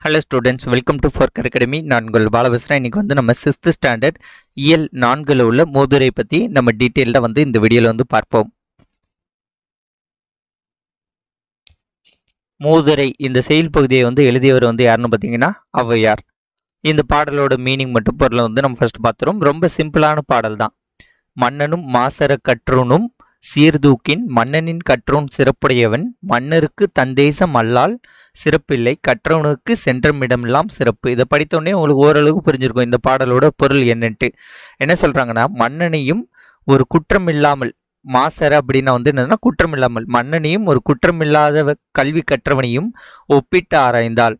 Hello students, welcome to Forker Academy. நான் உங்கள் பாலபஸ்ரா. இன்னைக்கு வந்து நம்ம 6th ஸ்டாண்டர்ட் இயல் 4ல உள்ள மூதுரை பத்தி நம்ம டீடைலா வந்து இந்த வீடியோல வந்து பார்ப்போம். மூதுரை இந்த செயல் பகுதியை வந்து எழுதியவர் வந்து யாருன்னு பார்த்தீங்கன்னா ஔவையார். இந்த பாடலோட மீனிங் மட்டும் பொருளை வந்து நம்ம ஃபர்ஸ்ட் பார்த்துறோம். ரொம்ப சிம்பிளான பாடல் தான். மன்னனும் மாசற கற்றோனும் சீர்தூக்கின் மன்னனின் கற்றோன் சிறப்புடையவன் மன்னருக்கு தந்தேசம் அல்லால் சிறப்பில்லை கற்றவனுக்கு சென்றமிடமெல்லாம் சிறப்பு. இதை படித்தோடனே உங்களுக்கு ஓரளவுக்கு புரிஞ்சிருக்கும் இந்த பாடலோட பொருள் என்னன்ட்டு. என்ன சொல்றாங்கன்னா, மன்னனையும் ஒரு குற்றம் இல்லாமல், மாசற அப்படின்னா வந்து என்னதுன்னா குற்றம் இல்லாமல், மன்னனையும் ஒரு குற்றமில்லாத கல்வி கற்றவனையும் ஒப்பிட்டு ஆராய்ந்தால்,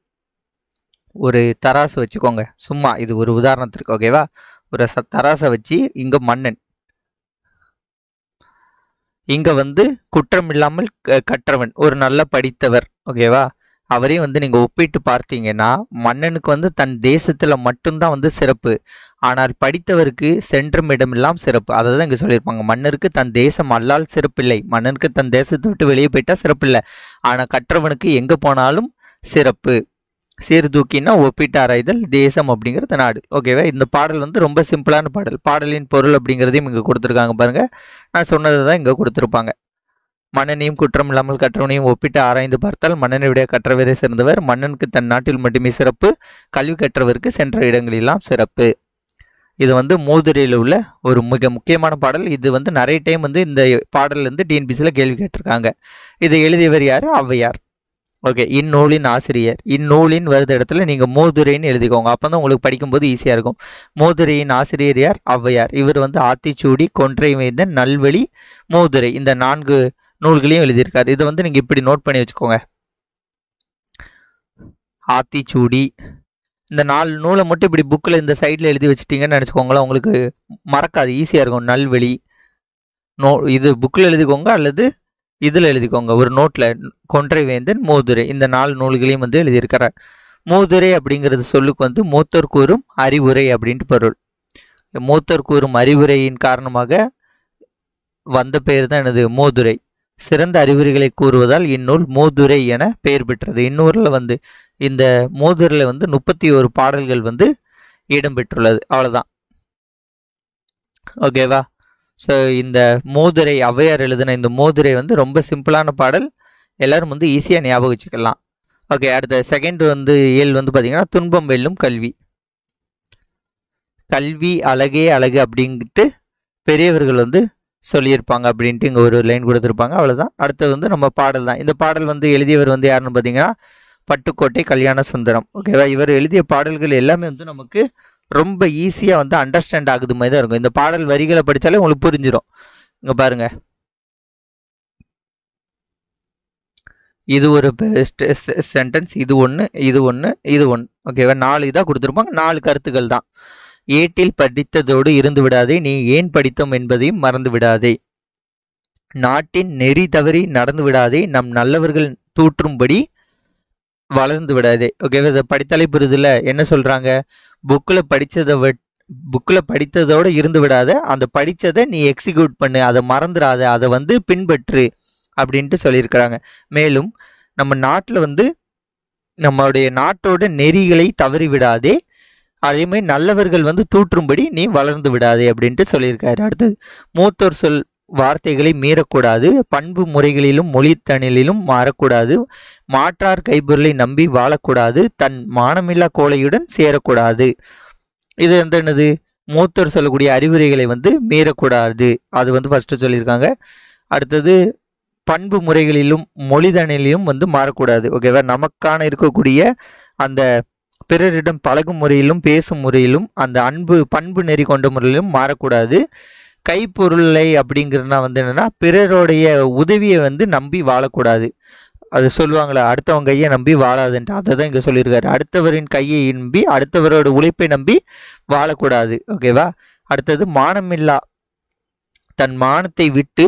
ஒரு தராசு வச்சுக்கோங்க, சும்மா இது ஒரு உதாரணத்திற்கு, ஓகேவா? ஒரு தராசை வச்சு இங்க மன்னன், இங்க வந்து குற்றம் இல்லாமல் கற்றவன், ஒரு நல்ல படித்தவர், ஓகேவா? அவரையும் வந்து நீங்க ஒப்பிட்டு பார்த்தீங்கன்னா மன்னனுக்கு வந்து தன் தேசத்துல மட்டும்தான் வந்து சிறப்பு, ஆனால் படித்தவருக்கு சென்றும் இடமெல்லாம் சிறப்பு. அதை தான் இங்க சொல்லியிருப்பாங்க. மன்னருக்கு தன் தேசம் அல்லால் சிறப்பில்லை, மன்னனுக்கு தன் தேசத்தை விட்டு வெளியே போயிட்டா சிறப்பில்லை, ஆனா கற்றவனுக்கு எங்க போனாலும் சிறப்பு. சீர்தூக்கின்னா ஒப்பிட்டு ஆராய்தல், தேசம் அப்படிங்கிறது நாடு, ஓகேவா? இந்த பாடல் வந்து ரொம்ப சிம்பிளான பாடல். பாடலின் பொருள் அப்படிங்கிறதையும் இங்கே கொடுத்துருக்காங்க பாருங்க. நான் சொன்னதை தான் இங்கே கொடுத்துருப்பாங்க. மன்னனையும் குற்றம் இல்லாமல் கற்றவனையும் ஒப்பிட்டு ஆராய்ந்து பார்த்தால் மன்னனை விட கற்றவரே சிறந்தவர், மன்னனுக்கு தன் நாட்டில் மட்டுமே சிறப்பு, கல்வி கற்றவருக்கு சென்ற இடங்களெல்லாம் சிறப்பு. இது வந்து மூதுரையில் உள்ள ஒரு மிக முக்கியமான பாடல். இது வந்து நிறைய டைம் வந்து இந்த பாடல் வந்து டிஎன்பிசியில் கேள்வி கேட்டிருக்காங்க. இதை எழுதியவர் யார்? ஔவையார். ஓகே, இந்நூலின் ஆசிரியர், இந்நூலின் வருத இடத்துல நீங்கள் மூதுரைன்னு எழுதிக்கோங்க, அப்போ தான் உங்களுக்கு படிக்கும்போது ஈஸியாக இருக்கும். மூதுரையின் ஆசிரியர் யார்? ஔவையார். இவர் வந்து ஆத்திச்சூடி, கொன்றை வேந்தன், நல்வழி, மூதுரை, இந்த 4 நூல்களையும் எழுதியிருக்காரு. இதை வந்து நீங்கள் இப்படி நோட் பண்ணி வச்சுக்கோங்க. ஆத்திச்சூடி, இந்த 4 நூலை மட்டும் இப்படி புக்கில் இந்த சைடில் எழுதி வச்சுட்டிங்கன்னு நினச்சிக்கோங்களேன், உங்களுக்கு மறக்காது, ஈஸியாக இருக்கும். நல்வழி இது புக்கில் எழுதிக்கோங்க, அல்லது இதில் எழுதிக்கோங்க ஒரு நோட்டில். கொன்றை வேந்தன், மூதுரை, இந்த 4 நூல்களையும் வந்து எழுதியிருக்கிறார். மூதுரை அப்படிங்கிறது சொல்லுக்கு வந்து மூத்தோர் கூறும் அறிவுரை அப்படின்ட்டு பொருள். மூத்தோர் கூறும் அறிவுரையின் காரணமாக வந்த பெயர் தான் எனது மூதுரை. சிறந்த அறிவுரைகளை கூறுவதால் இந்நூல் மூதுரை என பெயர் பெற்றது. இந்நூலில் வந்து இந்த மூதுரையில் வந்து 31 பாடல்கள் வந்து இடம்பெற்றுள்ளது. அவ்வளோதான், ஓகேவா? ஸோ இந்த மூதுரை, ஔவையார் எழுதின இந்த மூதுரை வந்து ரொம்ப சிம்பிளான பாடல், எல்லாரும் வந்து ஈஸியாக ஞாபகம் வச்சுக்கலாம். ஓகே, அடுத்த செகண்ட் வந்து இயல் வந்து பார்த்தீங்கன்னா துன்பம் வெல்லும் கல்வி. கல்வி அழகே அழகு அப்படின்ட்டு பெரியவர்கள் வந்து சொல்லியிருப்பாங்க அப்படின்ட்டு இங்கே ஒரு லைன் கொடுத்துருப்பாங்க, அவ்வளோதான். அடுத்தது வந்து நம்ம பாடல் தான். இந்த பாடல் வந்து எழுதியவர் வந்து யாருன்னு பார்த்தீங்கன்னா பட்டுக்கோட்டை கல்யாண சுந்தரம், ஓகேவா? இவர் எழுதிய பாடல்கள் எல்லாமே வந்து நமக்கு ரொம்ப ஈஸியாக வந்து அண்டர்ஸ்டாண்ட் ஆகுது மாதிரி தான் இருக்கும். இந்த பாடல் வரிகளை படித்தாலே உங்களுக்கு புரிஞ்சிடும். இங்கே பாருங்க, இது ஒரு சென்டென்ஸ், இது ஒன்று, இது ஒன்று, இது ஒன்று, ஓகேவா? 4 இதாக கொடுத்துருப்பாங்க, 4 கருத்துக்கள் தான். ஏட்டில் படித்ததோடு இருந்து விடாதே, நீ ஏன் படித்தோம் என்பதையும் மறந்து விடாதே, நாட்டின் நெறி தவறி நடந்து விடாதே, நம் நல்லவர்கள் தூற்றும்படி வளர்ந்து விடாதே. ஓகேவா? இதை படித்தாலே புரியுதுல்ல என்ன சொல்கிறாங்க? புக்கில் படித்ததோடு இருந்து விடாத, அந்த படித்ததை நீ எக்ஸிக்யூட் பண்ணு, அதை மறந்துடாத, அதை வந்து பின்பற்று அப்படின்ட்டு சொல்லியிருக்கிறாங்க. மேலும் நம்ம நாட்டில் வந்து நம்மளுடைய நாட்டோட நெறிகளை தவறி விடாதே, அதேமாதிரி நல்லவர்கள் வந்து தூற்றும்படி நீ வளர்ந்து விடாதே அப்படின்ட்டு சொல்லியிருக்காரு. அடுத்தது, மூத்தோர் சொல் வார்த்தைகளை மீறக்கூடாது, பண்பு முறைகளிலும் மொழித்தணிலும் மாறக்கூடாது, மாற்றார் கைப்பொருளை நம்பி வாழக்கூடாது, தன் மானமில்லா கோழையுடன் சேரக்கூடாது. இது வந்து என்னது? மூத்தோர் சொல்லக்கூடிய அறிவுரைகளை வந்து மீறக்கூடாது, அது வந்து ஃபர்ஸ்ட் சொல்லியிருக்காங்க. அடுத்தது, பண்பு முறைகளிலும் மொழிதணிலும் வந்து மாறக்கூடாது, ஓகேவா? நமக்கான இருக்கக்கூடிய அந்த பிறரிடம் பழகும் முறையிலும் பேசும் முறையிலும் அந்த பண்பு நெறி கொண்ட முறையிலும் மாறக்கூடாது. கைப்பொருளை அப்படிங்கிறதுனா வந்து என்னன்னா பிறருடைய உதவியை வந்து நம்பி வாழக்கூடாது. அது சொல்லுவாங்களே, அடுத்தவங்க கையை நம்பி வாழாதுன்ட்டு, அதை தான் இங்கே சொல்லியிருக்காரு. அடுத்தவரின் கையை நம்பி, அடுத்தவரோட உழைப்பை நம்பி வாழக்கூடாது, ஓகேவா? அடுத்தது, மானமில்லா, தன் மானத்தை விட்டு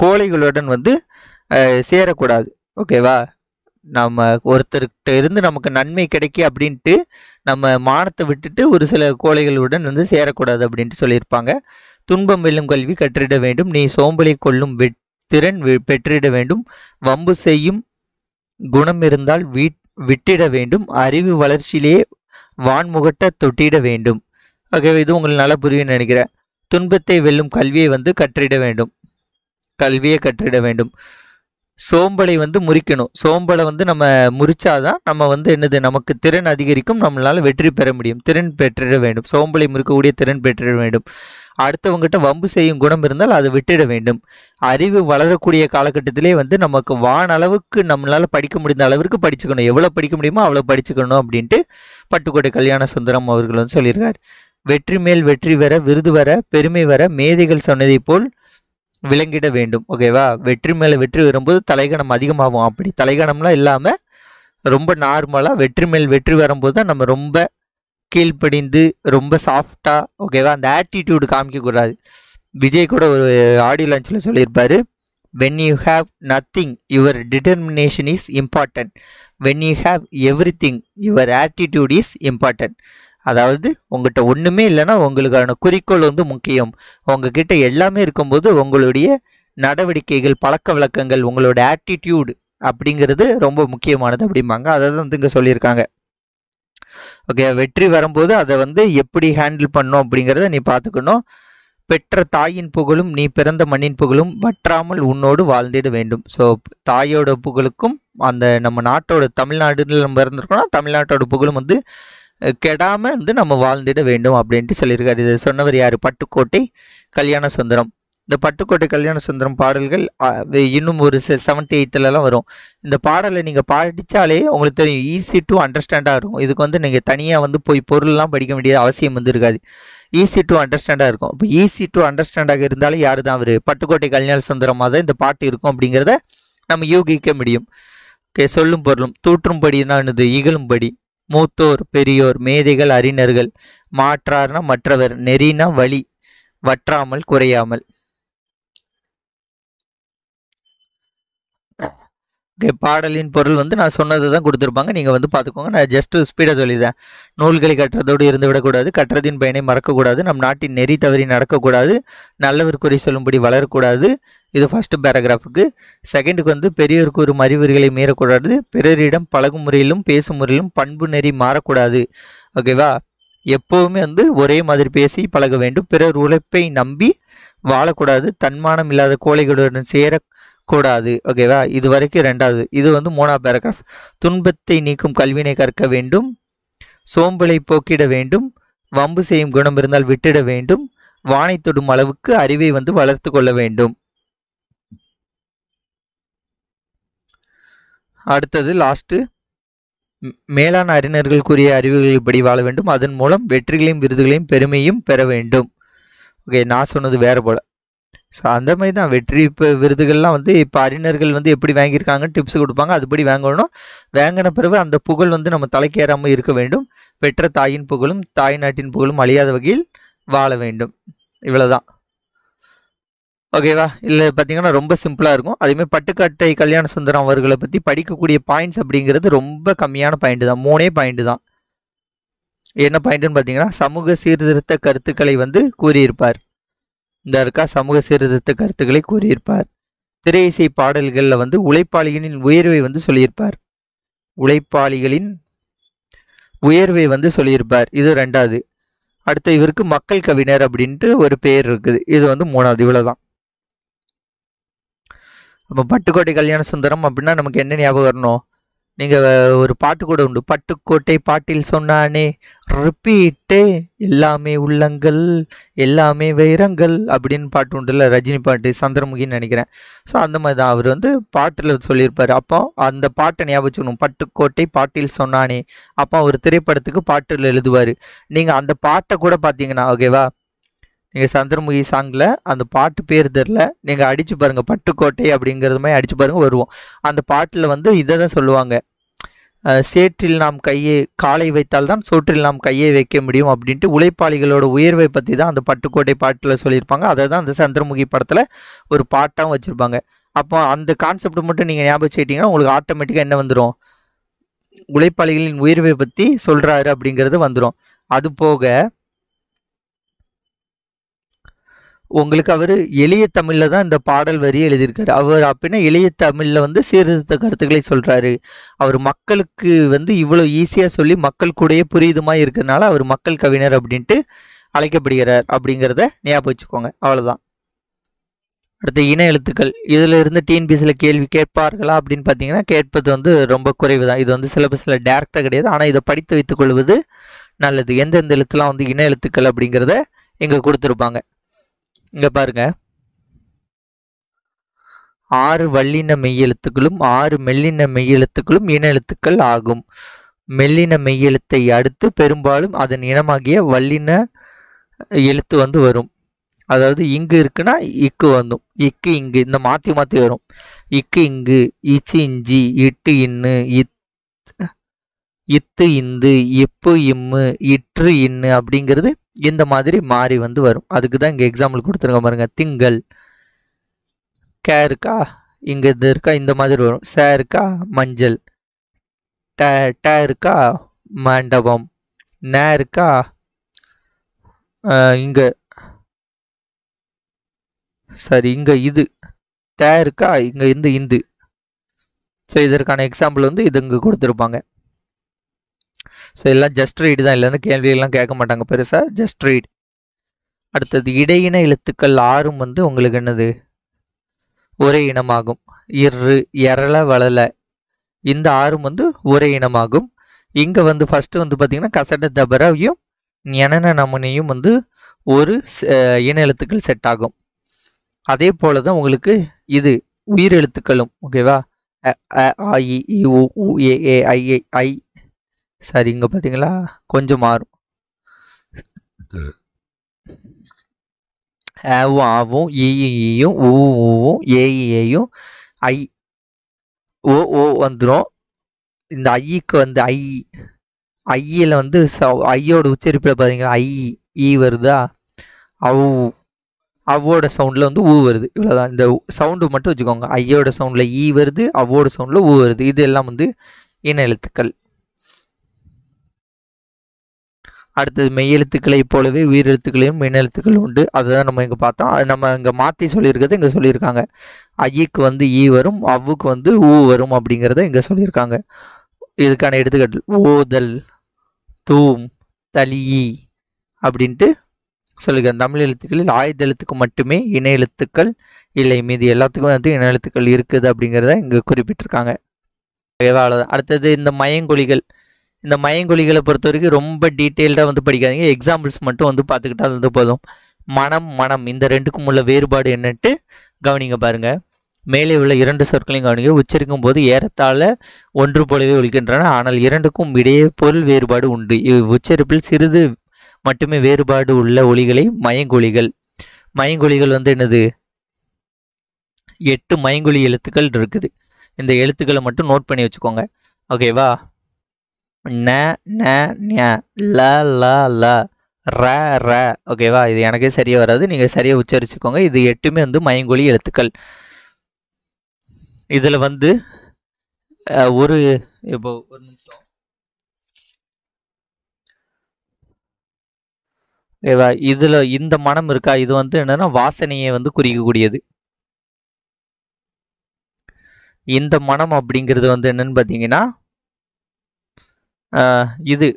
கோழைகளுடன் வந்து சேரக்கூடாது, ஓகேவா? நம்ம ஒருத்தர்கிட்ட இருந்து நமக்கு நன்மை கிடைக்கி அப்படின்ட்டு நம்ம மானத்தை விட்டுட்டு ஒரு சில கோழைகளுடன் வந்து சேரக்கூடாது அப்படின்ட்டு சொல்லியிருப்பாங்க. துன்பம் வெல்லும் கல்வி கற்றிட வேண்டும், நீ சோம்பலை கொள்ளும் திறன் பெற்றிட வேண்டும், வம்பு செய்யும் குணம் இருந்தால் விட்டிட வேண்டும், அறிவு வளர்ச்சியிலே வான்முகட்ட தொட்டிட வேண்டும். ஓகே, இது உங்களுக்கு நல்லா புரியும்னு நினைக்கிறேன். துன்பத்தை வெல்லும் கல்வியை வந்து கற்றிட வேண்டும், கல்வியை கற்றிட வேண்டும். சோம்பலை வந்து முறிக்கணும். சோம்பலை வந்து நம்ம முறிச்சாதான் நம்ம வந்து என்னது நமக்கு திறன் அதிகரிக்கும், நம்மளால வெற்றி பெற முடியும். திறன் பெற்றிட வேண்டும், சோம்பலை முறிக்கக்கூடிய திறன் பெற்றிட வேண்டும். அடுத்தவங்ககிட்ட வம்பு செய்யும் குணம் இருந்தால் அதை விட்டுட வேண்டும். அறிவு வளரக்கூடிய காலகட்டத்திலே வந்து நமக்கு அளவுக்கு நம்மளால படிக்க முடிந்த அளவிற்கு படிச்சுக்கணும். எவ்வளோ படிக்க முடியுமோ அவ்வளோ படிச்சுக்கணும் அப்படின்ட்டு பட்டுக்கோட்டை கல்யாண சுந்தரம் அவர்கள் வந்து சொல்லியிருக்கார். வெற்றி மேல் வெற்றி வர, விருது வர, பெருமை வர, மேதைகள் சொன்னதை போல் விளங்கிட வேண்டும். ஓகேவா, வெற்றி மேலே வெற்றி வரும்போது தலைகணம் அதிகமாகும். அப்படி தலைகணம்லாம் இல்லாமல் ரொம்ப நார்மலாக வெற்றி மேல் வெற்றி வரும்போது தான் நம்ம ரொம்ப கீழ்ப்படிந்து ரொம்ப சாஃப்டாக, ஓகேவா, அந்த ஆட்டிடியூடு காமிக்கக்கூடாது. விஜய் கூட ஒரு ஆடியோ லான்ச்சில் சொல்லியிருப்பாரு, when you have nothing your determination is important, when you have everything your attitude is important. அதாவது உங்கள்கிட்ட ஒன்றுமே இல்லைன்னா உங்களுக்கான குறிக்கோள் வந்து முக்கியம். உங்ககிட்ட எல்லாமே இருக்கும்போது உங்களுடைய நடவடிக்கைகள், பழக்க வழக்கங்கள், உங்களோட ஆட்டிடியூடு அப்படிங்கிறது ரொம்ப முக்கியமானது அப்படிம்பாங்க. அதை தான் வந்து இங்கே சொல்லியிருக்காங்க. ஓகே, வெற்றி வரும்போது அதை வந்து எப்படி ஹேண்டில் பண்ணணும் அப்படிங்கிறத நீ பார்த்துக்கணும். பெற்ற தாயின் புகழும் நீ பிறந்த மண்ணின் புகழும் வற்றாமல் உன்னோடு வாழ்ந்திட வேண்டும். ஸோ தாயோட புகழுக்கும் அந்த நம்ம நாட்டோட தமிழ்நாடுல நம்ம இருந்திருக்கோம்னா தமிழ்நாட்டோட புகழும் வந்து கெடாமல் வந்து நம்ம வாழ்ந்திட வேண்டும் அப்படின்ட்டு சொல்லியிருக்காரு. இது சொன்னவர் யார்? பட்டுக்கோட்டை கல்யாண சுந்தரம். இந்த பட்டுக்கோட்டை கல்யாண சுந்தரம் பாடல்கள் இன்னும் ஒரு 7th 8thலலாம் வரும். இந்த பாடலை நீங்கள் படித்தாலே உங்களுக்கு தெரியும், ஈஸி டு அண்டர்ஸ்டாண்டாக இருக்கும். இதுக்கு வந்து நீங்கள் தனியாக வந்து போய் பொருள்லாம் படிக்க வேண்டிய அவசியம் வந்து இருக்காது. ஈஸி டு அண்டர்ஸ்டாண்டாக இருக்கும். இப்போ ஈஸி டு அண்டர்ஸ்டாண்டாக இருந்தாலும் யார் தான் அவர்? பட்டுக்கோட்டை கல்யாண சுந்தரமாக தான் இந்த பாட்டு இருக்கும் அப்படிங்கிறத நம்ம யூகிக்க முடியும். ஓகே, சொல்லும் பொருளும் தூற்றும்படினா என்னது? இகழும்படி. மூத்தோர் பெரியோர் மேதைகள் அறிஞர்கள், மாற்றார்னா மற்றவர், நெறினா வழி, வற்றாமல் குறையாமல். பாடலின் பொருள் வந்து நான் சொன்னதை தான் கொடுத்துருப்பாங்க, நீங்கள் வந்து பார்த்துக்கோங்க. நான் ஜஸ்ட் ஸ்பீடாக சொல்லிடுறேன். நூல்களை கற்றதோடு இருந்து விடக்கூடாது, கற்றதின் பயனை மறக்கக்கூடாது, நம் நாட்டின் நெறி தவறி நடக்கக்கூடாது, நல்லவர் குறை சொல்லும்படி வளரக்கூடாது. இது ஃபர்ஸ்ட் பேராகிராஃபுக்கு. செகண்டுக்கு வந்து பெரியோர் கூறும் அறிவுரைகளை மீறக்கூடாது, பிறரிடம் பழகும் முறையிலும் பேசும் முறையிலும் பண்பு நெறி மாறக்கூடாது. ஓகேவா, எப்போவுமே வந்து ஒரே மாதிரி பேசி பழக வேண்டும். பிறர் உழைப்பை நம்பி வாழக்கூடாது, தன்மானம் இல்லாத கோழைகளுடன் சேரக்கூடாது. ஓகேவா, இது வரைக்கும் 2வது. இது வந்து 3வது பேராகிராஃப். துன்பத்தை நீக்கும் கல்வினை கற்க வேண்டும், சோம்பலை போக்கிட வேண்டும், வம்பு செய்யும் குணம் இருந்தால் விட்டிட வேண்டும், வானை தொடும் அளவுக்கு அறிவை வந்து வளர்த்து கொள்ள வேண்டும். அடுத்தது லாஸ்ட்டு, மேலான அறிஞர்கள் கூறிய அறிவுகள் இப்படி வாழ வேண்டும், அதன் மூலம் வெற்றிகளையும் விருதுகளையும் பெருமையும் பெற வேண்டும். ஓகே, நான் சொன்னது வேறு போல். ஸோ அந்த மாதிரி தான் வெற்றி விருதுகள்லாம் வந்து இப்போ அறிஞர்கள் வந்து எப்படி வாங்கியிருக்காங்கன்னு டிப்ஸ் கொடுப்பாங்க, அதுபடி வாங்கணும். வாங்கின பிறகு அந்த புகழ் வந்து நம்ம தலைக்கேறாமல் இருக்க வேண்டும். பெற்ற தாயின் புகழும் தாய் நாட்டின் புகழும் அழியாத வகையில் வாழ வேண்டும். இவ்வளோதான். ஓகேவா, இல்லை பார்த்தீங்கன்னா ரொம்ப சிம்பிளாக இருக்கும். அதேமாதிரி பட்டுக்கோட்டை கல்யாண சுந்தரம் அவர்களை பற்றி படிக்கக்கூடிய பாயிண்ட்ஸ் அப்படிங்கிறது ரொம்ப கம்மியான பாயிண்ட் தான், 3 பாயிண்ட் தான். என்ன பாயிண்ட்டுன்னு பார்த்தீங்கன்னா, சமூக சீர்திருத்த கருத்துக்களை வந்து கூறியிருப்பார். இந்த இருக்கா, சமூக சீர்திருத்த கருத்துக்களை கூறியிருப்பார். திரை இசை பாடல்களில் வந்து உழைப்பாளிகளின் உயர்வை வந்து சொல்லியிருப்பார். உழைப்பாளிகளின் உயர்வை வந்து சொல்லியிருப்பார். இது 2வது. அடுத்து இவருக்கு மக்கள் கவிஞர் அப்படின்ட்டு ஒரு பேர் இருக்குது. இது வந்து 3வது. இவ்வளோதான். அப்போ பட்டுக்கோட்டை கல்யாண சுந்தரம் அப்படின்னா நமக்கு என்ன ஞாபகம் வரணும்? நீங்கள் ஒரு பாட்டு கூட உண்டு, பட்டுக்கோட்டை பாட்டில் சொன்னானே ரிப்பீட்டே எல்லாமே உள்ளங்கள் எல்லாமே வைரங்கள் அப்படின்னு பாட்டு உண்டுல்ல, ரஜினி பாட்டு, சந்திரமுகின்னு நினைக்கிறேன். ஸோ அந்த மாதிரி தான் அவர் வந்து பாட்டில் சொல்லியிருப்பார். அப்போ அந்த பாட்டை ஞாபகம் வச்சுக்கணும், பட்டுக்கோட்டை பாட்டில் சொன்னானே. அப்போ ஒரு திரைப்படத்துக்கு பாட்டில் எழுதுவார். நீங்கள் அந்த பாட்டை கூட பார்த்தீங்கன்னா, ஓகேவா, நீங்கள் சந்திரமுகி சாங்கில் அந்த பாட்டு பேர் தெரில, நீங்கள் அடித்து பாருங்கள், பட்டுக்கோட்டை அப்படிங்கிறது மாதிரி அடித்து பாருங்கள், வருவோம். அந்த பாட்டில் வந்து இதை தான் சொல்லுவாங்க, சேற்றில் நாம் காலை வைத்தால் தான் சோற்றில் நாம் கையை வைக்க முடியும் அப்படின்ட்டு உழைப்பாளிகளோட உயர்வை பற்றி தான் அந்த பட்டுக்கோட்டை பாட்டில் சொல்லியிருப்பாங்க. அதை தான் அந்த சந்திரமுகி படத்தில் ஒரு பாட்டாகவும் வச்சுருப்பாங்க. அப்போ அந்த கான்செப்ட் மட்டும் நீங்கள் ஞாபகம் வச்சுக்கிட்டிங்கன்னா உங்களுக்கு ஆட்டோமேட்டிக்காக என்ன வந்துடும், உழைப்பாளிகளின் உயர்வை பற்றி சொல்கிறாரு அப்படிங்கிறது வந்துடும். அது போக உங்களுக்கு அவர் எளிய தமிழில் தான் இந்த பாடல் வரி எழுதியிருக்காரு. அவர் அப்படின்னா எளிய தமிழில் வந்து சீர்திருத்த கருத்துக்களை சொல்கிறாரு. அவர் மக்களுக்கு வந்து இவ்வளோ ஈஸியாக சொல்லி மக்கள் கூடயே புரியுதுமா இருக்கிறதுனால அவர் மக்கள் கவிஞர் அப்படின்ட்டு அழைக்கப்படுகிறார் அப்படிங்கிறத ஞாபகம் வச்சுக்கோங்க. அவ்வளோதான். அடுத்த இன எழுத்துக்கள். இதில் இருந்து டிஎன்பிஎஸ்சியில் கேள்வி கேட்பார்களா அப்படின்னு பார்த்தீங்கன்னா கேட்பது வந்து ரொம்ப குறைவு தான். இது வந்து சிலபஸில் டேரெக்டாக கிடையாது. ஆனால் இதை படித்து வைத்துக் கொள்வது நல்லது. எந்தெந்த எழுத்துலாம் வந்து இன எழுத்துக்கள் அப்படிங்கிறத இங்கே கொடுத்துருப்பாங்க. இங்கே பாருங்க, 6 வல்லின மெய்யெழுத்துக்களும் 6 மெல்லின மெய்யெழுத்துக்களும் இன எழுத்துக்கள் ஆகும். மெல்லின மெய்யெழுத்தை அடுத்து பெரும்பாலும் அதன் இனமாகிய வல்லின எழுத்து வந்து வரும். அதாவது இங்கு இருக்குன்னா இக்கு வந்தும், இக்கு இங்கு, இந்த மாற்றி மாற்றி வரும். இக்கு இங்கு, இச்சு இஞ்சி, இட்டு இன்னு, இத்து இந்து, இப்பு இம்மு, இற்று இன்னு அப்படிங்கிறது இந்த மாதிரி மாறி வந்து வரும். அதுக்கு தான் இங்கே எக்ஸாம்பிள் கொடுத்துருங்க பாருங்க. திங்கள், கே இருக்கா, இங்கே இது இருக்கா, இந்த மாதிரி வரும். சே இருக்கா, மஞ்சள், டே இருக்கா, மண்டபம், நே இருக்கா, இங்கே சரி, இங்கே இது தே இருக்கா, இங்கே இந்து. ஸோ இதற்கான எக்ஸாம்பிள் வந்து இது இங்கே கொடுத்துருப்பாங்க. ஸோ எல்லாம் ஜஸ்ட் ரீடு தான், இல்லைன்னா கேள்வியெல்லாம் கேட்க மாட்டாங்க பெருசாக, ஜஸ்ட் ரீட். அடுத்தது இடையின எழுத்துக்கள் 6 வந்து உங்களுக்கு என்னது, ஒரே இனமாகும். இரு, எரள, வளல, இந்த 6 வந்து ஒரே இனமாகும். இங்கே வந்து ஃபஸ்ட்டு வந்து பார்த்திங்கன்னா கசட தபரையும் ஞனன நமனையும் வந்து ஒரு இன எழுத்துக்கள் செட் ஆகும். அதே போல தான் உங்களுக்கு இது உயிர் எழுத்துக்களும். ஓகேவா, ஆ இ உ ஏ ஐ. சரி, இங்கே பார்த்தீங்களா கொஞ்சம் மாறும். ஆவும் ஆவும், ஈயும் ஊவும், ஏயும், ஐ ஓ வந்துடும். இந்த ஐக்கு வந்து ஐயில் வந்து ஐயோட உச்சரிப்பில் பார்த்தீங்களா ஈ வருதா, அவ்வோட சவுண்டில் வந்து ஊ வருது. இவ்வளோதான். இந்த சவுண்டு மட்டும் வச்சுக்கோங்க. ஐயோட சவுண்டில் ஈ வருது, அவ்வோட சவுண்டில் ஊ வருது. இது எல்லாம் வந்து இன எழுத்துக்கள். அடுத்தது மெய்யெழுத்துக்களை போலவே உயிரெழுத்துக்களையும் மென்னெழுத்துக்கள் உண்டு. அதுதான் நம்ம இங்கே பார்த்தோம். அது நம்ம இங்கே மாற்றி சொல்லியிருக்கிறது இங்கே சொல்லியிருக்காங்க. ஐக்கு வந்து ஈ வரும், அவ்வுக்கு வந்து ஊ வரும் அப்படிங்கிறத இங்கே சொல்லியிருக்காங்க. இதுக்கான எடுத்துக்காட்டு ஓதல், தூம், தலியி அப்படின்ட்டு சொல்லியிருக்காங்க. தமிழ் எழுத்துக்களில் ஆயுத எழுத்துக்கு மட்டுமே இன எழுத்துக்கள் இல்லை, மீதி எல்லாத்துக்கும் வந்து இன எழுத்துக்கள் இருக்குது அப்படிங்கிறத இங்கே குறிப்பிட்டிருக்காங்க. அவ்வளோதான். அடுத்தது இந்த மயங்கொலிகள். இந்த மயங்கொலிகளை பொறுத்த வரைக்கும் ரொம்ப டீட்டெயில்டாக வந்து படிக்காதீங்க. எக்ஸாம்பிள்ஸ் மட்டும் வந்து பார்த்துக்கிட்டா அது வந்து போதும். மனம், இந்த ரெண்டுக்கும் உள்ள வேறுபாடு என்னட்டு கவனிங்க பாருங்க. மேலே உள்ள 2 சொற்களையும் கவனிங்க. உச்சரிக்கும் போது ஏறத்தாழ ஒன்று போலவே ஒலிக்கின்றன, ஆனால் இரண்டுக்கும் இடையே பொருள் வேறுபாடு உண்டு. உச்சரிப்பில் சிறிது மட்டுமே வேறுபாடு உள்ள ஒலிகளை மயங்கொலிகள். மயங்கொலிகள் வந்து என்னது, 8 மயங்கொலி எழுத்துக்கள் இருக்குது. இந்த எழுத்துக்களை மட்டும் நோட் பண்ணி வச்சுக்கோங்க. ஓகேவா, ந ந ஞ ல ல ல ர ர. ஓகேவா, இது எனக்கே சரியாக வராது, நீங்கள் சரியாக உச்சரிச்சுக்கோங்க. இது 8மே வந்து மயங்கொலி எழுத்துக்கள். இதில் வந்து இப்போ ஒரு நிமிஷம். ஓகேவா, இதில் இந்த மனம் இருக்கா, இது வந்து என்னன்னா வாசனையை வந்து குறிக்கக்கூடியது. இந்த மனம் அப்படிங்கிறது வந்து என்னன்னு பார்த்தீங்கன்னா இது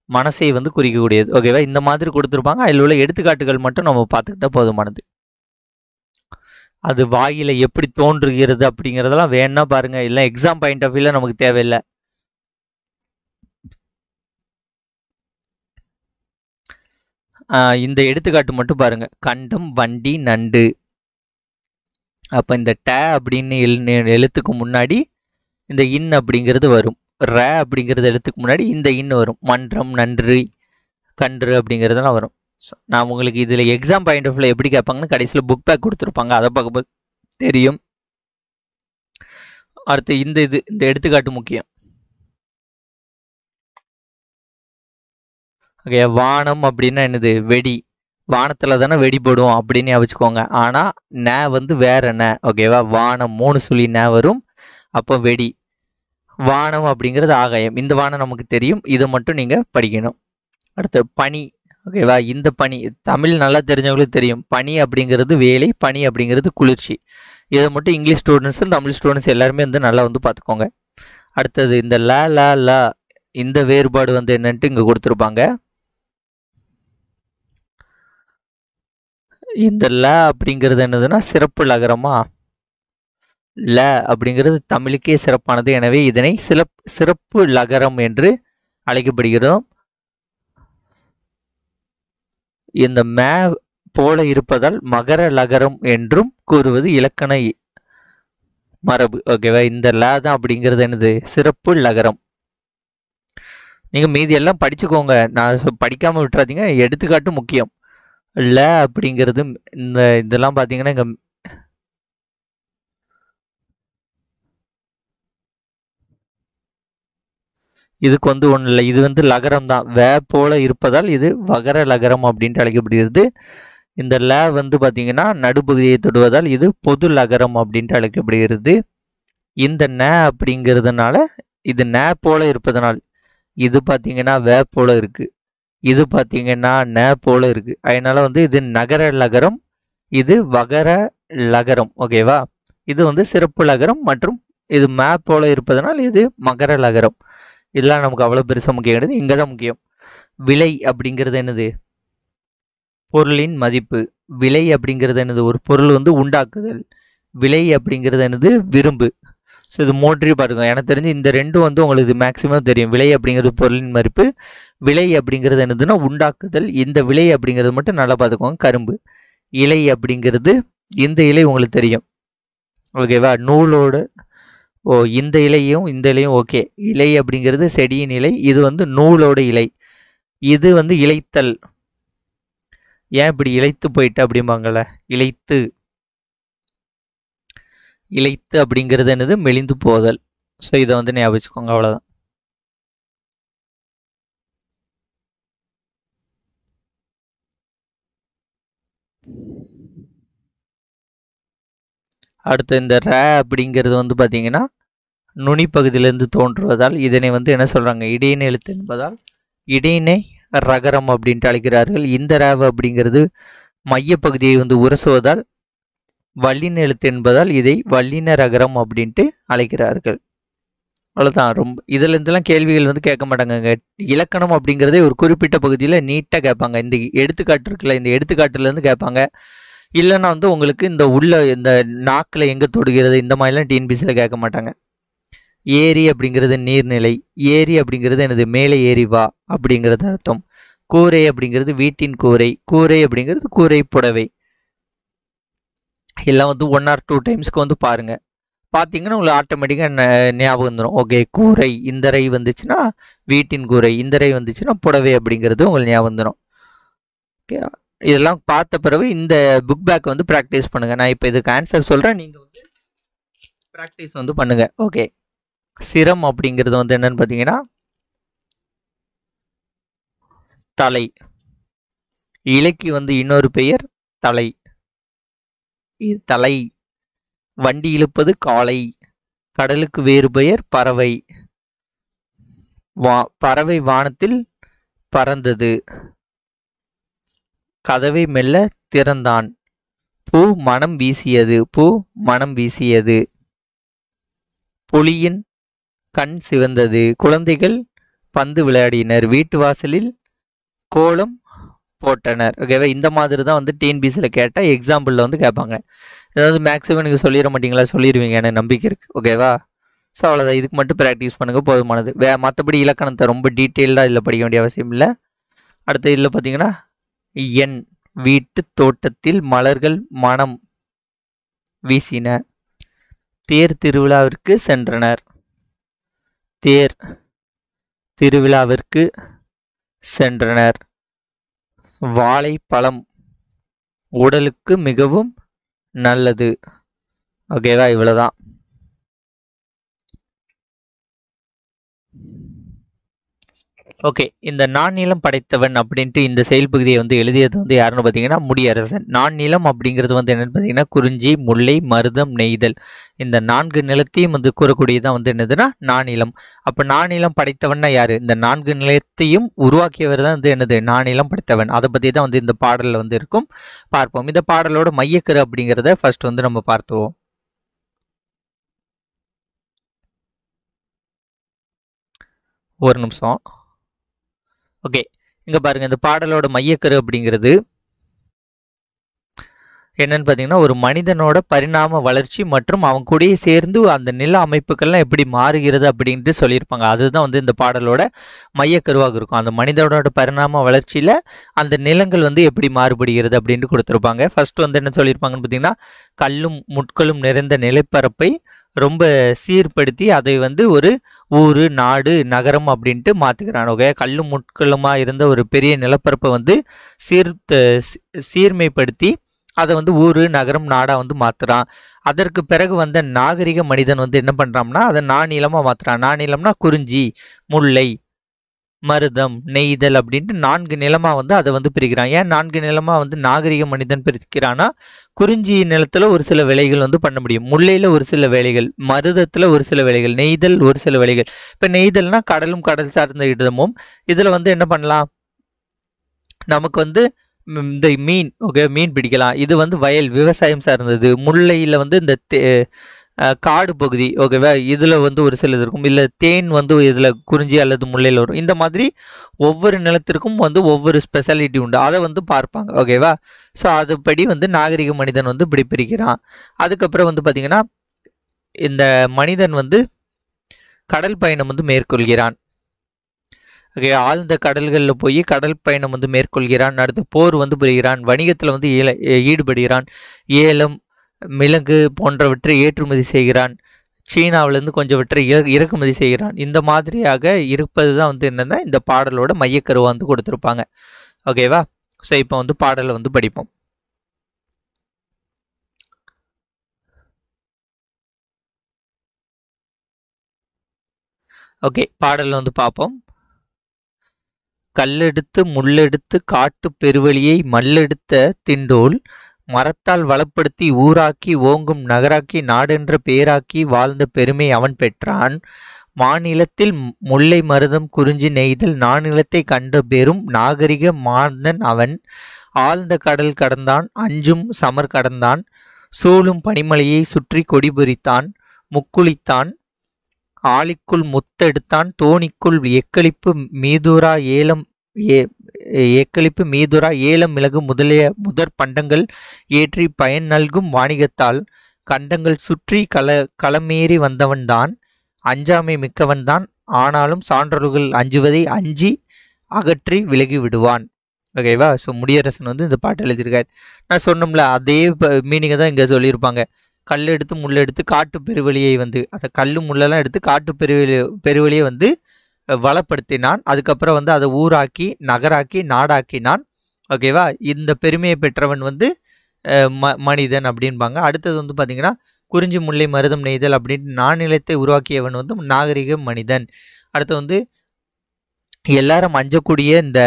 மனசை வந்து குறிக்கக்கூடியது. ஓகேவா, இந்த மாதிரி கொடுத்துருப்பாங்க. அதில் உள்ள எடுத்துக்காட்டுகள் மட்டும் நம்ம பார்த்துக்கிட்டா போதுமானது. அது வாயில எப்படி தோன்றுகிறது அப்படிங்கிறதெல்லாம் வேணா பாருங்க, இல்லை எக்ஸாம் பாயிண்ட் ஆஃப் வியூவில் நமக்கு தேவையில்லை. இந்த எடுத்துக்காட்டு மட்டும் பாருங்க. கண்டம், வண்டி, நண்டு. அப்போ இந்த ட அப்படின்னு எழுத்துக்கு முன்னாடி இந்த இன் அப்படிங்கிறது வரும். ர அப்படிங்கிறது எழுத்துக்கு முன்னாடி இந்த இன் வரும். மன்றம், நன்றி, கன்று அப்படிங்கிறதெல்லாம் வரும். நான் உங்களுக்கு இதில் எக்ஸாம் பாயிண்ட் ஆஃப் வியூவில் எப்படி கேட்பாங்கன்னு கடைசியில் புக் பேக் கொடுத்துருப்பாங்க, அதை பார்க்கும்போது தெரியும். அடுத்து இந்த எடுத்துக்காட்டு முக்கியம். ஓகே, வானம் அப்படின்னா என்னது, வெடி. வானத்தில் தானே வெடி போடுவோம் அப்படின்னு வச்சுக்கோங்க. ஆனால் ந வந்து வேற ந. ஓகேவா, வானம் 3 சொல்லி ந வரும், அப்போ வெடி. வானம் அப்படிங்கிறது ஆகாயம். இந்த வானம் நமக்கு தெரியும், இதை மட்டும் நீங்கள் படிக்கணும். அடுத்து பனி ஓகேவா? இந்த பனி தமிழ் நல்லா தெரிஞ்சவங்களுக்கு தெரியும். பனி அப்படிங்கிறது வேலை, பனி அப்படிங்கிறது குளிர்ச்சி. இதை மட்டும் இங்கிலீஷ் ஸ்டூடெண்ட்ஸும் தமிழ் ஸ்டூடெண்ட்ஸ் எல்லாருமே வந்து நல்லா வந்து பார்த்துக்கோங்க. அடுத்தது இந்த ல ல ல இந்த வேறுபாடு வந்து என்னன்ட்டு இங்கே கொடுத்துருப்பாங்க. இந்த ல அப்படிங்கிறது என்னதுன்னா சிறப்பு லகரமா? ல அப்படிங்கிறது தமிழுக்கே சிறப்பானது. எனவே இதனை சிறப்பு லகரம் என்று அழைக்கப்படுகிறோம். இந்த மே போல இருப்பதால் மகர லகரம் என்றும் கூறுவது இலக்கண மரபு. ஓகேவா? இந்த ல தான் அப்படிங்கிறது என்னது சிறப்பு லகரம். நீங்க மீதி எல்லாம் படிச்சுக்கோங்க, நான் படிக்காம விட்டுறாதீங்க. எடுத்துக்காட்டு முக்கியம். ல அப்படிங்கிறது இந்த இதெல்லாம் பார்த்தீங்கன்னா இங்க இதுக்கு வந்து ஒன்றும் இல்லை, இது வந்து லகரம் தான். வே போல இருப்பதால் இது வகர லகரம் அப்படின்ட்டு அழைக்கப்படுகிறது. இந்த ல வந்து பார்த்தீங்கன்னா நடுப்பகுதியை தொடுவதால் இது பொது லகரம் அப்படின்ட்டு அழைக்கப்படுகிறது. இந்த ந அப்படிங்கிறதுனால இது ந போல இருப்பதனால் இது பார்த்தீங்கன்னா வே போல இருக்கு, இது பார்த்தீங்கன்னா ந போல இருக்கு. அதனால வந்து இது நகர லகரம், இது வகர லகரம். ஓகேவா? இது வந்து சிறப்பு லகரம் மற்றும் இது மே போல இருப்பதனால் இது மகர லகரம். இதெல்லாம் நமக்கு அவ்வளோ பெருசாக முக்கியம் கிடையாது. இங்கே தான் முக்கியம். விலை அப்படிங்கிறது என்னது? பொருளின் மதிப்பு. விலை அப்படிங்கிறது என்னது? ஒரு பொருள் வந்து உண்டாக்குதல். விலை அப்படிங்கிறது என்னது? விரும்பு. ஸோ இது மோட்ரி பாருங்க. எனக்கு தெரிஞ்சு இந்த ரெண்டும் வந்து உங்களுக்கு மேக்ஸிமம் தெரியும். விலை அப்படிங்கிறது பொருளின் மதிப்பு, விலை அப்படிங்கிறது என்னதுன்னா உண்டாக்குதல். இந்த விலை அப்படிங்கிறது மட்டும் நல்லா பார்த்துக்கோங்க. கரும்பு. இலை அப்படிங்கிறது இந்த இலை உங்களுக்கு தெரியும். ஓகேவா? நூலோட இந்த இலையும் இந்த இலையும் ஓகே. இலை அப்படிங்கிறது செடியின் இலை, இது வந்து நூலோட இலை. இது வந்து இலைத்தல். ஏன் இப்படி இலைத்து போயிட்டு அப்படிம்பாங்கள்ல, இலைத்து. இலைத்து அப்படிங்கிறது என்னது? மெலிந்து போதல். ஸோ இதை வந்து ஞாபகம் வச்சுக்கோங்க. அவ்வளோதான். அடுத்து இந்த ர அப்படிங்கிறது வந்து பார்த்தீங்கன்னா நுனி பகுதியிலிருந்து தோன்றுவதால் இதனை வந்து என்ன சொல்கிறாங்க? இடையினை எழுத்து என்பதால் இடையினை ரகரம் அப்படின்ட்டு அழைக்கிறார்கள். இந்த ரேவ அப்படிங்கிறது மையப்பகுதியை வந்து உரசுவதால் வல்லின எழுத்து என்பதால் இதை வல்லின ரகரம் அப்படின்ட்டு அழைக்கிறார்கள். அவ்வளோதான். ரொம்ப இதில் இருந்தெல்லாம் கேள்விகள் வந்து கேட்க மாட்டாங்க. இலக்கணம் அப்படிங்கிறதே ஒரு குறிப்பிட்ட பகுதியில் நீட்டாக கேட்பாங்க. இந்த எடுத்துக்காட்டு இருக்குல்ல, இந்த எடுத்துக்காட்டுலேருந்து கேட்பாங்க. இல்லைன்னா வந்து உங்களுக்கு இந்த உள்ள இந்த நாக்கில் எங்கே தொடுகிறது இந்த மாதிரிலாம் டிஎன்பிசியில் கேட்க மாட்டாங்க. ஏரி அப்படிங்கிறது நீர்நிலை. ஏரி அப்படிங்கிறது எனது மேலே ஏறி வா அப்படிங்கிறது அர்த்தம். கூரை அப்படிங்கிறது வீட்டின் கூரை. கூரை அப்படிங்கிறது கூரை புடவை. எல்லாம் வந்து 1 or 2 டைம்ஸ்க்கு வந்து பாருங்கள். பார்த்தீங்கன்னா உங்களுக்கு ஆட்டோமேட்டிக்காக ஞாபகம் வந்துடும். ஓகே, கூரை இந்த ரை வந்துச்சுன்னா வீட்டின் கூரை, இந்த ரை வந்துச்சுன்னா புடவை அப்படிங்கிறது உங்களுக்கு ஞாபகம் வந்துடும். ஓகே, இதெல்லாம் பார்த்த பிறகு இந்த புக் பேக் வந்து ப்ராக்டிஸ் பண்ணுங்கள். நான் இப்போ இதுக்கு ஆன்சர் சொல்கிறேன், நீங்கள் வந்து ப்ராக்டிஸ் வந்து பண்ணுங்கள். ஓகே, சிரம் அப்படிங்கிறது வந்து என்னன்னு பார்த்தீங்கன்னா தலை. இலைக்கு வந்து இன்னொரு பெயர் தலை. இது தலை. வண்டி இழுப்பது காளை. கடலுக்கு வேறு பெயர் பறவை. பறவை வானத்தில் பறந்தது. கதவை மெல்ல திறந்தான். பூ மனம் வீசியது. பூ மனம் வீசியது. புலியின் கண் சிவந்தது. குழந்தைகள் பந்து விளையாடினர். வீட்டு வாசலில் கோலம் போட்டனர். ஓகேவா? இந்த மாதிரி தான் வந்து டிஎன்பிசியில் கேட்டால் எக்ஸாம்பிளில் வந்து கேட்பாங்க. ஏதாவது மேக்ஸிமம் நீங்கள் சொல்லிட மாட்டீங்களா? சொல்லிடுவீங்க, எனக்கு நம்பிக்கை இருக்குது. ஓகேவா? ஸோ அவ்வளோதான். இதுக்கு மட்டும் ப்ராக்டிஸ் பண்ணுங்கள், போதுமானது. மற்றபடி இலக்கணத்தை ரொம்ப டீட்டெயில்டாக இதில் படிக்க வேண்டிய அவசியம் இல்லை. அடுத்த இதில் பார்த்தீங்கன்னா என் வீட்டு தோட்டத்தில் மலர்கள் மனம் வீசின. தேர் திருவிழாவிற்கு சென்றனர். தேர் திருவிழாவிற்கு சென்றனர். வாழைப்பழம் உடலுக்கு மிகவும் நல்லது. ஓகேவா? இவ்வளோதான். ஓகே. இந்த நான்னிலம் படைத்தவன் அப்படின்ட்டு இந்த செயல் பகுதியை வந்து எழுதியது வந்து யாருன்னு பார்த்தீங்கன்னா முடியரசன். நான்னிலம் அப்படிங்கிறது வந்து என்னன்னு பார்த்தீங்கன்னா குறிஞ்சி, முல்லை, மருதம், நெய்தல் இந்த 4 நிலத்தையும் வந்து கூறக்கூடியதான் வந்து என்னதுன்னா நான்னிலம். அப்போ நான்னிலம் படைத்தவன்னா யாரு? இந்த 4 நிலத்தையும் உருவாக்கியவர் தான் வந்து என்னது நான்னிலம் படைத்தவன். அதை பற்றி தான் வந்து இந்த பாடலில் வந்து இருக்கும், பார்ப்போம். இந்த பாடலோட மையக்கரு அப்படிங்கிறத ஃபர்ஸ்ட் வந்து நம்ம பார்த்துருவோம். ஒரு நிமிஷம். ஓகே, இங்க பாருங்க, இந்த பாடலோட மையக்கரு அப்படிங்கிறது என்னன்னு பார்த்தீங்கன்னா ஒரு மனிதனோட பரிணாம வளர்ச்சி மற்றும் அவன் கூடயே சேர்ந்து அந்த நில அமைப்புகள்லாம் எப்படி மாறுகிறது அப்படின்ட்டு சொல்லியிருப்பாங்க. அதுதான் வந்து இந்த பாடலோட மையக்கருவாக இருக்கும். அந்த மனிதனோட பரிணாம வளர்ச்சியில் அந்த நிலங்கள் வந்து எப்படி மாறுபடுகிறது அப்படின்ட்டு கொடுத்துருப்பாங்க. ஃபர்ஸ்ட் வந்து என்ன சொல்லியிருப்பாங்கன்னு பார்த்தீங்கன்னா கல்லும் முட்களும் நிறைந்த நிலப்பரப்பை ரொம்ப சீர்படுத்தி அதை வந்து ஒரு ஊர், நாடு, நகரம் அப்படின்ட்டு மாற்றுக்கிறாங்க. கல்லும் முட்களுமாக இருந்த ஒரு பெரிய நிலப்பரப்பை வந்து சீர்மைப்படுத்தி அதை வந்து ஊர், நகரம், நாடாக வந்து மாற்றுறான். அதற்கு பிறகு வந்த நாகரிக மனிதன் வந்து என்ன பண்ணுறான்னா அதை நானிலமாக மாற்றுறான். நானிலம்னா குறிஞ்சி, முல்லை, மருதம், நெய்தல் அப்படின்ட்டு 4 நிலமாக வந்து அதை வந்து பிரிக்கிறான். ஏன் 4 நிலமாக வந்து நாகரிக மனிதன் பிரிக்கிறான்னா குறிஞ்சி நிலத்தில் ஒரு சில வேலைகள் வந்து பண்ண முடியும், முல்லையில் ஒரு சில வேலைகள், மருதத்தில் ஒரு சில வேலைகள், நெய்தல் ஒரு சில வேலைகள். இப்போ நெய்தல்னா கடலும் கடல் சார்ந்த இடமும் இதில் வந்து என்ன பண்ணலாம், நமக்கு வந்து இந்த மீன், ஓகே, மீன் பிடிக்கலாம். இது வந்து வயல் விவசாயம் சார்ந்தது. முல்லையில் வந்து இந்த காடு பகுதி, ஓகேவா, இதில் வந்து ஒரு சிலது இருக்கும். இல்லை தேன் வந்து இதில் குறிஞ்சி அல்லது முல்லையில் வரும். இந்த மாதிரி ஒவ்வொரு நிலத்திற்கும் வந்து ஒவ்வொரு ஸ்பெஷாலிட்டி உண்டு, அதை வந்து பார்ப்பாங்க, ஓகேவா. ஸோ அதுபடி வந்து நாகரிக மனிதன் வந்து இப்படி பிரிக்கிறான். அதுக்கப்புறம் வந்து பார்த்திங்கன்னா இந்த மனிதன் வந்து கடல் பயணம் வந்து மேற்கொள்கிறான். ஓகே, ஆழ்ந்த கடல்களில் போய் கடல் பயணம் வந்து மேற்கொள்கிறான். அடுத்து போர் வந்து புரிகிறான். வணிகத்தில் வந்து ஈடுபடுகிறான். ஏலம், மிளகு போன்றவற்றை ஏற்றுமதி செய்கிறான். சீனாவிலேருந்து கொஞ்சவற்றை இறக்குமதி செய்கிறான். இந்த மாதிரியாக இருப்பது தான் வந்து என்னென்னா இந்த பாடலோட மையக்கருவாக வந்து கொடுத்துருப்பாங்க, ஓகேவா. ஸோ இப்போ வந்து பாடலை வந்து படிப்போம். ஓகே, பாடலில் வந்து பார்ப்போம். கல்லெடுத்து முள்ளெடுத்து காட்டு பெருவழியை மல்லெடுத்த திண்டோல் மரத்தால் வளப்படுத்தி ஊராக்கி ஓங்கும் நகராக்கி நாடென்ற பேராக்கி வாழ்ந்த பெருமை அவன் பெற்றான். மாநிலத்தில் முல்லை, மருதம், குறிஞ்சி, நெய்தல் நானிலத்தை கண்ட பெரும் நாகரிக மாந்தன் அவன். ஆழ்ந்த கடல் கடந்தான், அஞ்சும் சமர் கடந்தான், சூழும் பனிமலையை சுற்றி கொடி பொறித்தான், முக்குளித்தான், ஆலிக்குள் முத்தெடுத்தான், தோணிக்குள் எக்களிப்பு மீதுரா ஏலம் மிளகு முதலிய முதற் பண்டங்கள் ஏற்றி பயன் நல்கும் வாணிகத்தால் கண்டங்கள் சுற்றி களமேறி வந்தவன்தான், அஞ்சாமை மிக்கவன்தான். ஆனாலும் சான்றோர்கள் அஞ்சுவதை அஞ்சி அகற்றி விலகி விடுவான், ஓகேவா. ஸோ முடியரசன் வந்து இந்த பாட்டு எழுதியிருக்காரு. நான் சொன்னோம்ல அதே மீனிங்கை தான் இங்கே சொல்லியிருப்பாங்க. கல் எடுத்து முள்ளெடுத்து காட்டு பெருவழியை வந்து அதை கல் முள்ளெல்லாம் எடுத்து காட்டு பெருவழியை வந்து வளப்படுத்தினான். அதுக்கப்புறம் வந்து அதை ஊராக்கி நகராக்கி நாடாக்கினான், ஓகேவா. இந்த பெருமையை பெற்றவன் வந்து மனிதன் அப்படின்பாங்க. அடுத்தது வந்து பார்த்திங்கன்னா குறிஞ்சி, முல்லை, மருதம், நெய்தல் அப்படின்ட்டு நானிலத்தை உருவாக்கியவன் வந்து நாகரிக மனிதன். அடுத்து வந்து எல்லாரும் அஞ்சக்கூடிய இந்த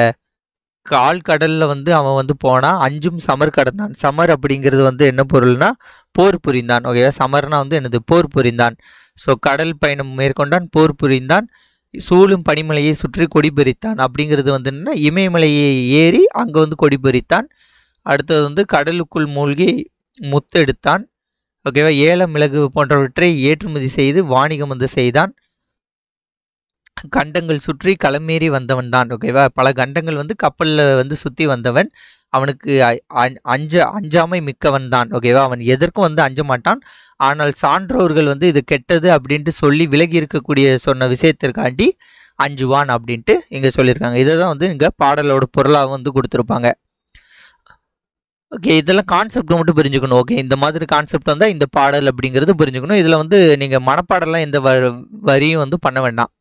ஆழ்கடலில் வந்து அவன் வந்து போனால் அஞ்சும் சமர் கடந்தான். சமர் அப்படிங்கிறது வந்து என்ன பொருள்னா போர் புரிந்தான், ஓகேவா. சமர்னா வந்து என்னது, போர் புரிந்தான். ஸோ கடல் பயணம் மேற்கொண்டான், போர் புரிந்தான், சூழும் பனிமலையை சுற்றி கொடி பொறித்தான். அப்படிங்கிறது வந்து என்னன்னா இமயமலையை ஏறி அங்கே வந்து கொடி பொறித்தான். அடுத்தது வந்து கடலுக்குள் மூழ்கி முத்தெடுத்தான், ஓகேவா. ஏலம், மிளகு போன்றவற்றை ஏற்றுமதி செய்து வாணிகம் வந்து செய்தான். கண்டங்கள் சுற்றி களமேறி வந்தவன் தான், ஓகேவா. பல கண்டங்கள் வந்து கப்பலில் வந்து சுற்றி வந்தவன். அவனுக்கு அஞ்சாமை மிக்கவன் தான், ஓகேவா. அவன் எதற்கும் வந்து அஞ்ச மாட்டான். ஆனால் சான்றோர்கள் வந்து இது கெட்டது அப்படின்ட்டு சொல்லி விலகி இருக்கக்கூடிய சொன்ன விஷயத்திற்காண்டி அஞ்சுவான் அப்படின்ட்டு இங்கே சொல்லியிருக்காங்க. இதை தான் வந்து இங்கே பாடலோட பொருளாக வந்து கொடுத்துருப்பாங்க. ஓகே, இதெல்லாம் கான்செப்ட் மட்டும் புரிஞ்சுக்கணும், ஓகே. இந்த மாதிரி கான்செப்ட் வந்தால் இந்த பாடல் அப்படிங்கிறது புரிஞ்சுக்கணும். இதில் வந்து நீங்கள் மனப்பாடலாம் எந்த வரியும் வந்து பண்ண வேண்டாம்,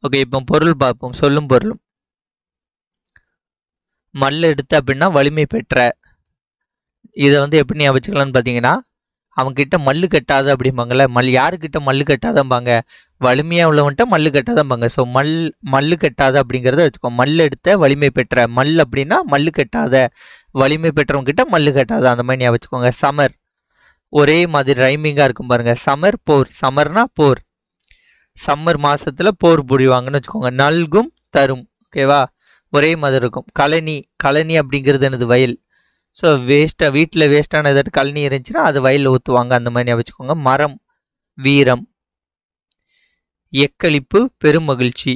ஓகே. இப்போ பொருள் பார்ப்போம். சொல்லும் பொருளும். மல் எடுத்து அப்படின்னா வலிமை பெற்ற. இதை வந்து எப்படி ஞாபகம் வச்சுக்கலாம்னு பார்த்தீங்கன்னா அவன்கிட்ட மல்லு கட்டாத அப்படிம்பாங்கள்ல, யாருக்கிட்ட மல்லு கட்டாதம்பாங்க, வலிமையாக உள்ளவன்ட்ட மல்லு கட்டாதம்பாங்க. ஸோ மல்லு கட்டாத அப்படிங்கிறத வச்சுக்கோ. மல் எடுத்த வலிமை பெற்ற, மல் அப்படின்னா மல்லு கட்டாத, வலிமை பெற்றவங்கிட்ட மல்லு கட்டாத, அந்த மாதிரி ஞாபகம் வச்சுக்கோங்க. சமர், ஒரே மாதிரி ரைமிங்காக இருக்கும் பாருங்க. சமர் போர், சமர்னா போர், சம்மர் மாசத்துல போர் புரிவாங்கன்னு வச்சுக்கோங்க. நல்கும் தரும், ஓகேவா, ஒரே மாதிரி இருக்கும். கழனி, கழனி அப்படிங்கிறது என்னது, வயல். ஸோ வேஸ்ட்டாக, வீட்டில் வேஸ்ட்டான ஏதாட்டு கழனி இருந்துச்சுன்னா அது வயலில் ஊற்றுவாங்க, அந்த மாதிரி ஞாபகம் வச்சுக்கோங்க. மரம், வீரம். எக்களிப்பு, பெருமகிழ்ச்சி,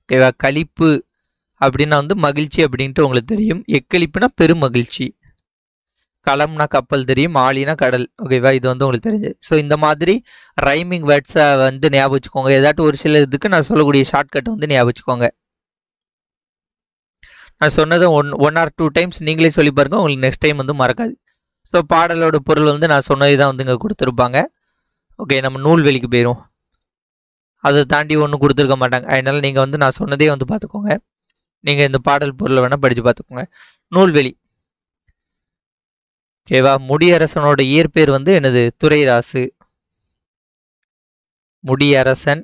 ஓகேவா. களிப்பு அப்படின்னா வந்து மகிழ்ச்சி அப்படின்ட்டு உங்களுக்கு தெரியும். எக்களிப்புனா பெருமகிழ்ச்சி. களம்னா கப்பல் தெரியும், ஆழினா கடல், ஓகேவா. இது வந்து உங்களுக்கு தெரிஞ்சது. ஸோ இந்த மாதிரி ரைமிங் வேர்ட்ஸை வந்து ஞாபகம் வச்சுக்கோங்க. ஏதாட்டும் ஒரு சில இதுக்கு நான் சொல்லக்கூடிய ஷார்ட்கட் வந்து ஞாபகம் வச்சுக்கோங்க. நான் சொன்னதை ஒன் ஆர் 2 டைம்ஸ் நீங்களே சொல்லி பாருங்க, உங்களுக்கு நெக்ஸ்ட் டைம் வந்து மறக்காது. ஸோ பாடலோட பொருள் வந்து நான் சொன்னது தான் வந்து இங்கே கொடுத்துருப்பாங்க. ஓகே, நம்ம நூல்வெளிக்கு போயிடும். அதை தாண்டி ஒன்றும் கொடுத்துருக்க மாட்டாங்க. அதனால் நீங்கள் வந்து நான் சொன்னதே வந்து பார்த்துக்கோங்க. நீங்கள் இந்த பாடல் பொருளை வேணால் படித்து பார்த்துக்கோங்க. நூல்வெளி, ஓகேவா. முடியரசனோட இயற்பேர் வந்து என்னது, துரைராசு. முடியரசன்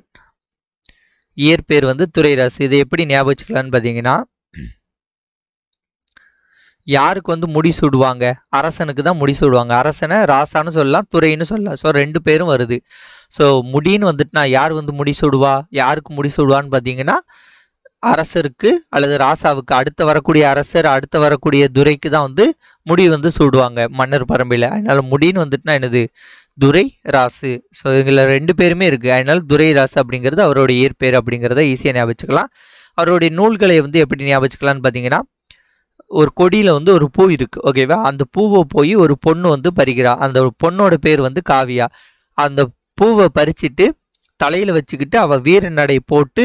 இயற்பேர் வந்து துரைராசு. இதை எப்படி ஞாபகம் வச்சுக்கலான்னு பார்த்தீங்கன்னா, யாருக்கு வந்து முடி சூடுவாங்க, அரசனுக்கு தான் முடி சூடுவாங்க. அரசனை ராசான்னு சொல்லலாம், துரைன்னு சொல்லலாம். ஸோ 2 பேரும் வருது. ஸோ முடின்னு வந்துட்டுனா யார் வந்து முடி சூடுவா, யாருக்கு முடி சூடுவான்னு பார்த்தீங்கன்னா, அரசருக்கு அல்லது ராசாவுக்கு, அடுத்த வரக்கூடிய அரசர், அடுத்த வரக்கூடிய துரைக்கு தான் வந்து முடி வந்து சூடுவாங்க மன்னர் பரம்பையில். அதனால முடின்னு வந்துட்டுனா என்னது, துரை ராசு. ஸோ இதில் 2 பேருமே இருக்குது. அதனால துரை ராசு அப்படிங்கிறது அவரோட இயற்பேர் அப்படிங்கிறத ஈஸியாக ஞாபகம் வச்சுக்கலாம். அவருடைய நூல்களை வந்து எப்படி ஞாபகம் வச்சுக்கலான்னு பார்த்தீங்கன்னா, ஒரு கொடியில் வந்து ஒரு பூ இருக்குது, ஓகேவா. அந்த பூவை போய் ஒரு பொண்ணு வந்து பறிக்கிறா. அந்த பொண்ணோட பேர் வந்து காவியா. அந்த பூவை பறிச்சுட்டு தலையில் வச்சுக்கிட்டு அவள் வீர நடை போட்டு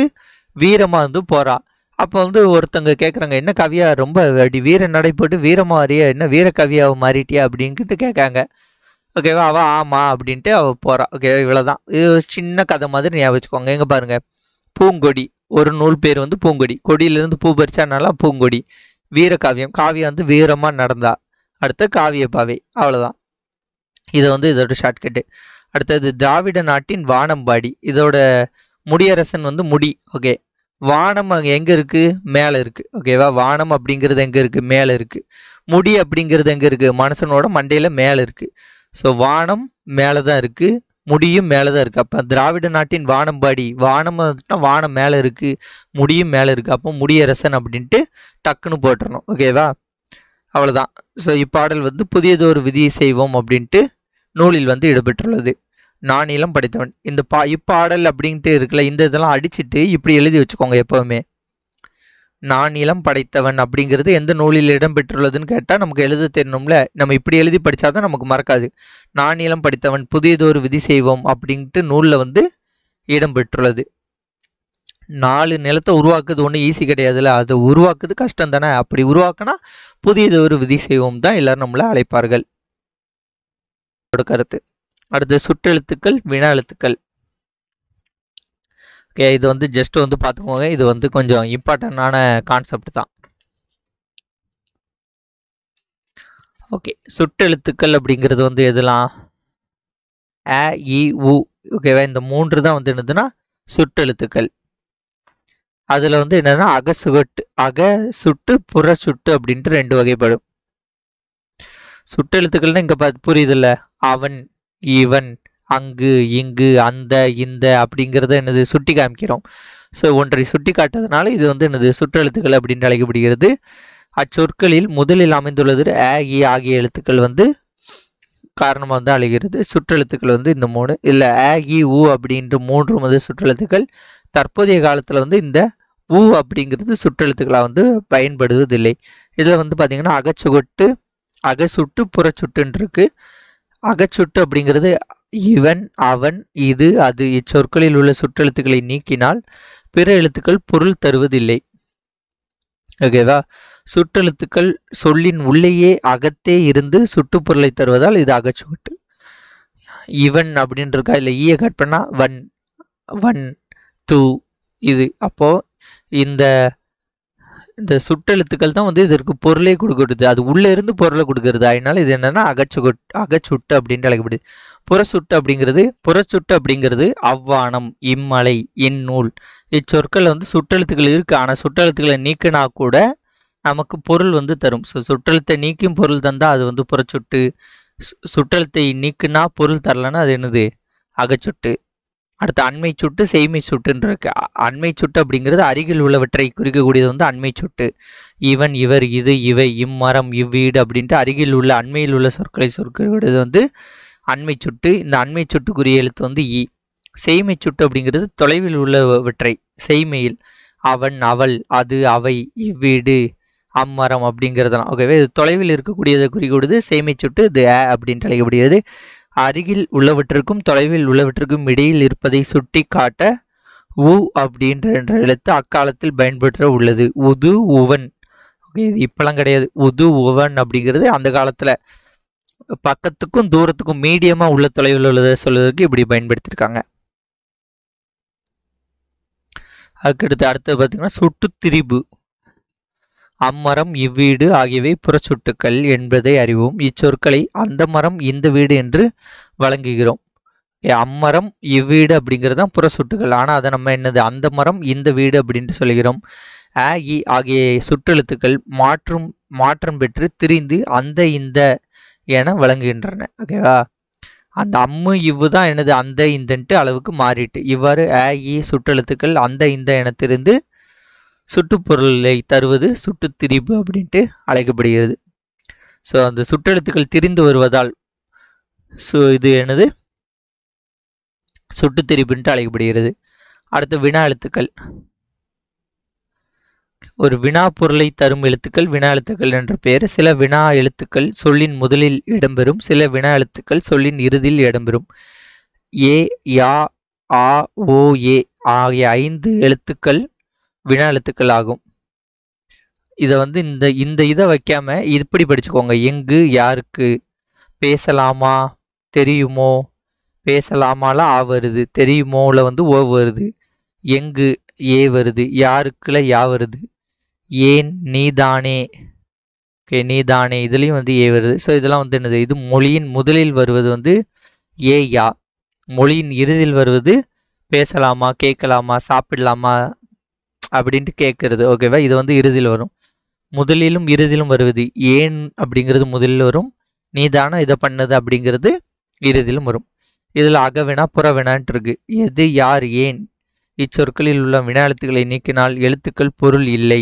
வீரமாக வந்து போகிறா. அப்போ வந்து ஒருத்தங்க கேட்குறாங்க, என்ன கவியா ரொம்ப அடி வீர நடை போட்டு வீரமாக வரையா, என்ன வீர கவியாவை மாறிட்டியா அப்படின்ட்டு கேட்காங்க, ஓகேவா. அவள் ஆமாம் அப்படின்ட்டு அவள் போகிறா, ஓகேவா. இவ்வளோதான். இது ஒரு சின்ன கதை மாதிரி ஞாபகம் வச்சுக்கோங்க. எங்கே பாருங்கள், பூங்கொடி, ஒரு நூல் பேர் வந்து பூங்கொடி, கொடியிலேருந்து பூ பறிச்சானால பூங்கொடி. வீரகாவியம், காவியம் வந்து வீரமாக நடந்தா. அடுத்து காவியப்பாவை, அவ்வளோதான். இதை வந்து இதோட ஷார்ட்கட்டு. அடுத்தது திராவிட நாட்டின் வானம்பாடி. இதோட முடியரசன் வந்து முடி, ஓகே. வானம் அங்கே எங்கே இருக்குது, மேலே இருக்குது, ஓகேவா. வானம் அப்படிங்கிறது எங்கே இருக்குது, மேலே இருக்குது. முடி அப்படிங்கிறது எங்கே இருக்குது, மனுஷனோட மண்டையில் மேலே இருக்குது. ஸோ வானம் மேலே தான் இருக்குது, முடியும் மேலே தான் இருக்குது. அப்போ திராவிட நாட்டின் வானம்பாடி, வானம் வந்துட்டுனா வானம் மேலே இருக்குது, முடியும் மேலே இருக்குது. அப்போ முடியரசன் அப்படின்ட்டு டக்குன்னு போட்டுறணும், ஓகேவா. அவ்வளோதான். ஸோ இப்பாடல் வந்து புதியதொரு விதியை செய்வோம் அப்படின்ட்டு நூலில் வந்து இடம்பெற்றுள்ளது. நானிலம் படைத்தவன். இந்த இப்பாடல் அப்படின்ட்டு இருக்குல்ல, இந்த இதெல்லாம் அடிச்சுட்டு இப்படி எழுதி வச்சுக்கோங்க எப்போவுமே. நானிலம் படைத்தவன் அப்படிங்கிறது எந்த நூலில் இடம்பெற்றுள்ளதுன்னு கேட்டால் நமக்கு எழுத தெரியணும்ல. நம்ம இப்படி எழுதி படித்தாதான் நமக்கு மறக்காது. நானிலம் படைத்தவன் புதியதொரு விதி செய்வோம் அப்படின்ட்டு நூலில் வந்து இடம்பெற்றுள்ளது. 4 நிலத்தை உருவாக்குறது ஒன்றும் ஈஸி கிடையாதுல்ல, அதை உருவாக்குறது கஷ்டம் தானே. அப்படி உருவாக்கினா புதியதொரு விதி செய்வோம் தான் எல்லாரும் நம்மளை அழைப்பார்கள். கருத்து. அடுத்து சுற்றெழுத்துக்கள், வினா எழுத்துக்கள். ஓகே, இது வந்து ஜஸ்ட் வந்து பார்த்துக்கோங்க. இது வந்து கொஞ்சம் இம்பார்ட்டண்டான கான்செப்ட் தான். ஓகே, சுற்றெழுத்துக்கள் அப்படிங்கிறது வந்து எதெல்லாம், அ இ உ, ஓகேவா. இந்த 3 தான் வந்து என்னதுன்னா சுற்றெழுத்துக்கள். அதில் வந்து என்னன்னா அக சுட்டு புற சுட்டு அப்படின்ட்டு 2 வகைப்படும். சுற்றெழுத்துக்கள்னா இங்கே புரியுதில்ல, அவன், இவன், அங்கு, இங்கு, அந்த, இந்த அப்படிங்கிறத என்னது சுட்டி காமிக்கிறோம். ஸோ ஒன்றை சுட்டி காட்டுறதுனால இது வந்து என்னது சுற்றெழுத்துக்கள் அப்படின்னு அழைக்கப்படுகிறது. அச்சொற்களில் முதலில் அமைந்துள்ளது அ இ ஆகிய எழுத்துக்கள் வந்து காரணமாக வந்து அழைகிறது. சுற்றெழுத்துக்கள் வந்து இந்த 3 இல்லை, அ இ உ அப்படின்ற 3 வந்து சுற்றெழுத்துக்கள். தற்போதைய காலத்தில் வந்து இந்த உ அப்படிங்கிறது சுற்றெழுத்துக்களாக வந்து பயன்படுவதில்லை. இதில் வந்து பார்த்திங்கன்னா அகச்சுட்டு, அகசுட்டு, புறச்சுட்டுன்னு இருக்கு. அகச்சுட்டு அப்படிங்கிறது இவன், அவன், இது, அது இச்சொற்களில் உள்ள சுற்றெழுத்துக்களை நீக்கினால் பிற எழுத்துக்கள் பொருள் தருவதில்லை, ஓகேவா. சுற்றெழுத்துக்கள் சொல்லின் உள்ளேயே அகத்தே இருந்து சுட்டுப்பொருளை தருவதால் இது அகச்சுட்டு. இவன் அப்படின்னு இருக்கா, இல்லை ஈய கட் பண்ணா வன், வன், தூ, இது. அப்போ இந்த இந்த சுட்டெழுத்துக்கள் தான் வந்து இதற்கு பொருளே கொடுக்கறது. அது உள்ளே இருந்து பொருளை கொடுக்கறது. அதனால இது என்னன்னா அகச்சுட்டு அப்படின்ட்டு அழைக்கப்படுது. புறச்சுட்டு அப்படிங்கிறது அவ்வானம், இம்மலை, இந்நூல் இச்சொற்கள் வந்து சுட்டெழுத்துக்கள் இருக்கு. ஆனால் சுட்டெழுத்துக்களை நீக்கினா கூட நமக்கு பொருள் வந்து தரும். ஸோ சுற்றெழுத்தை நீக்கும் பொருள் தந்தால் அது வந்து புறச்சுட்டு. சுற்றெழுத்தை நீக்குனா பொருள் தரலன்னா அது என்னது? அகச்சுட்டு. அடுத்து அண்மை சுட்டு, செய்மை சுட்டுன்னு இருக்கு. அண்மை சுட்டு அப்படிங்கிறது அருகில் உள்ளவற்றை குறிக்கக்கூடியது வந்து அண்மை சுட்டு. இவன், இவர், இது, இவை, இம்மரம், இவ்வீடு அப்படின்ட்டு அருகில் உள்ள அண்மையில் உள்ள சொற்களை சொற்கக்கூடியது வந்து அண்மை சுட்டு. இந்த அண்மை சுட்டுக்குரிய எழுத்து வந்து இ. செய்மை சுட்டு அப்படிங்கிறது தொலைவில் உள்ளவற்றை செய்மையில் அவன், அவள், அது, அவை, இவ்வீடு, அம்மரம் அப்படிங்கிறதுலாம். ஓகேவே, இது தொலைவில் இருக்கக்கூடியதை குறிக்கக்கூடியது செய்மை சுட்டு. இது அப்படின்ட்டு அழைக்கப்படுகிறது. அருகில் உள்ளவற்றுக்கும் தொலைவில் உள்ளவற்றுக்கும் இடையில் இருப்பதை சுட்டி காட்ட உ அப்படின்ற எழுத்து அக்காலத்தில் பயன்படுத்த உள்ளது. உது, உவன். ஓகே, இது இப்பெல்லாம் கிடையாது. உது, உவன் அப்படிங்கிறது அந்த காலத்தில் பக்கத்துக்கும் தூரத்துக்கும் மீடியமாக உள்ள தொலைவில் உள்ளதை சொல்வதற்கு இப்படி பயன்படுத்தியிருக்காங்க. அடுத்து பார்த்தீங்கன்னா சுட்டுத்திரிபு. அம்மரம், இவ்வீடு ஆகியவை புறச்சுட்டுக்கள் என்பதை அறிவோம். இச்சொற்களை அந்த மரம், இந்த வீடு என்று வழங்குகிறோம். அம்மரம், இவ்வீடு அப்படிங்கிறது தான் புறச்சுட்டுக்கள். ஆனால் அதை நம்ம என்னது அந்த மரம், இந்த வீடு அப்படின்ட்டு சொல்லுகிறோம். அ, இ ஆகிய சுற்றெழுத்துக்கள் மாற்றம் பெற்று திரிந்து அந்த, இந்த என வழங்குகின்றன. ஓகேவா, அந்த அம்மு, இவ்வு தான் என்னது அந்த, இந்தன்ட்டு அளவுக்கு மாறிட்டு. இவ்வாறு அ, இ சுற்றெழுத்துக்கள் அந்த, இந்த என திரிந்து சுட்டுப்பொருளை தருவது சுட்டுத்திரிபு அப்படின்ட்டு அழைக்கப்படுகிறது. ஸோ அந்த சுற்றெழுத்துக்கள் திரிந்து வருவதால் இது என்னது? சுட்டுத்திரிபுன்ட்டு அழைக்கப்படுகிறது. அடுத்து வினா எழுத்துக்கள். ஒரு வினா பொருளை தரும் எழுத்துக்கள் வினா எழுத்துக்கள் என்ற பெயர். சில வினா எழுத்துக்கள் சொல்லின் முதலில் இடம்பெறும். சில வினா எழுத்துக்கள் சொல்லின் இறுதியில் இடம்பெறும். ஏ, யா, ஆ, ஓ, ஏ ஆகிய 5 எழுத்துக்கள் வினா எழுத்துக்கள் ஆகும். இதை வந்து இதை வைக்காம இப்படி படிச்சுக்கோங்க. எங்கு, யாருக்கு, பேசலாமா, தெரியுமோ, பேசலாமால ஆ வருது, தெரியுமோல வந்து ஓ வருது, எங்கு ஏ வருது, யாருக்குல யா வருது, ஏன், நீதானே, ஓகே நீதானே இதுலேயும் வந்து ஏ வருது. ஸோ இதெல்லாம் வந்து என்னது? இது மொழியின் முதலில் வருவது வந்து ஏ, யா. மொழியின் இறுதியில் வருவது பேசலாமா, கேட்கலாமா, சாப்பிடலாமா அப்படின்ட்டு கேட்கறது. ஓகேவா, இது வந்து இறுதியில் வரும். முதலிலும் இறுதியிலும் வருவது ஏன் அப்படிங்கிறது முதலில் வரும். நீதானா இதை பண்ணது அப்படிங்கிறது இறுதியிலும் வரும். இதில் அகவினா புறவினான்ட்டு இருக்கு. எது, யார், ஏன் இச்சொற்களில் உள்ள வினா எழுத்துக்களை நீக்கினால் எழுத்துக்கள் பொருள் இல்லை.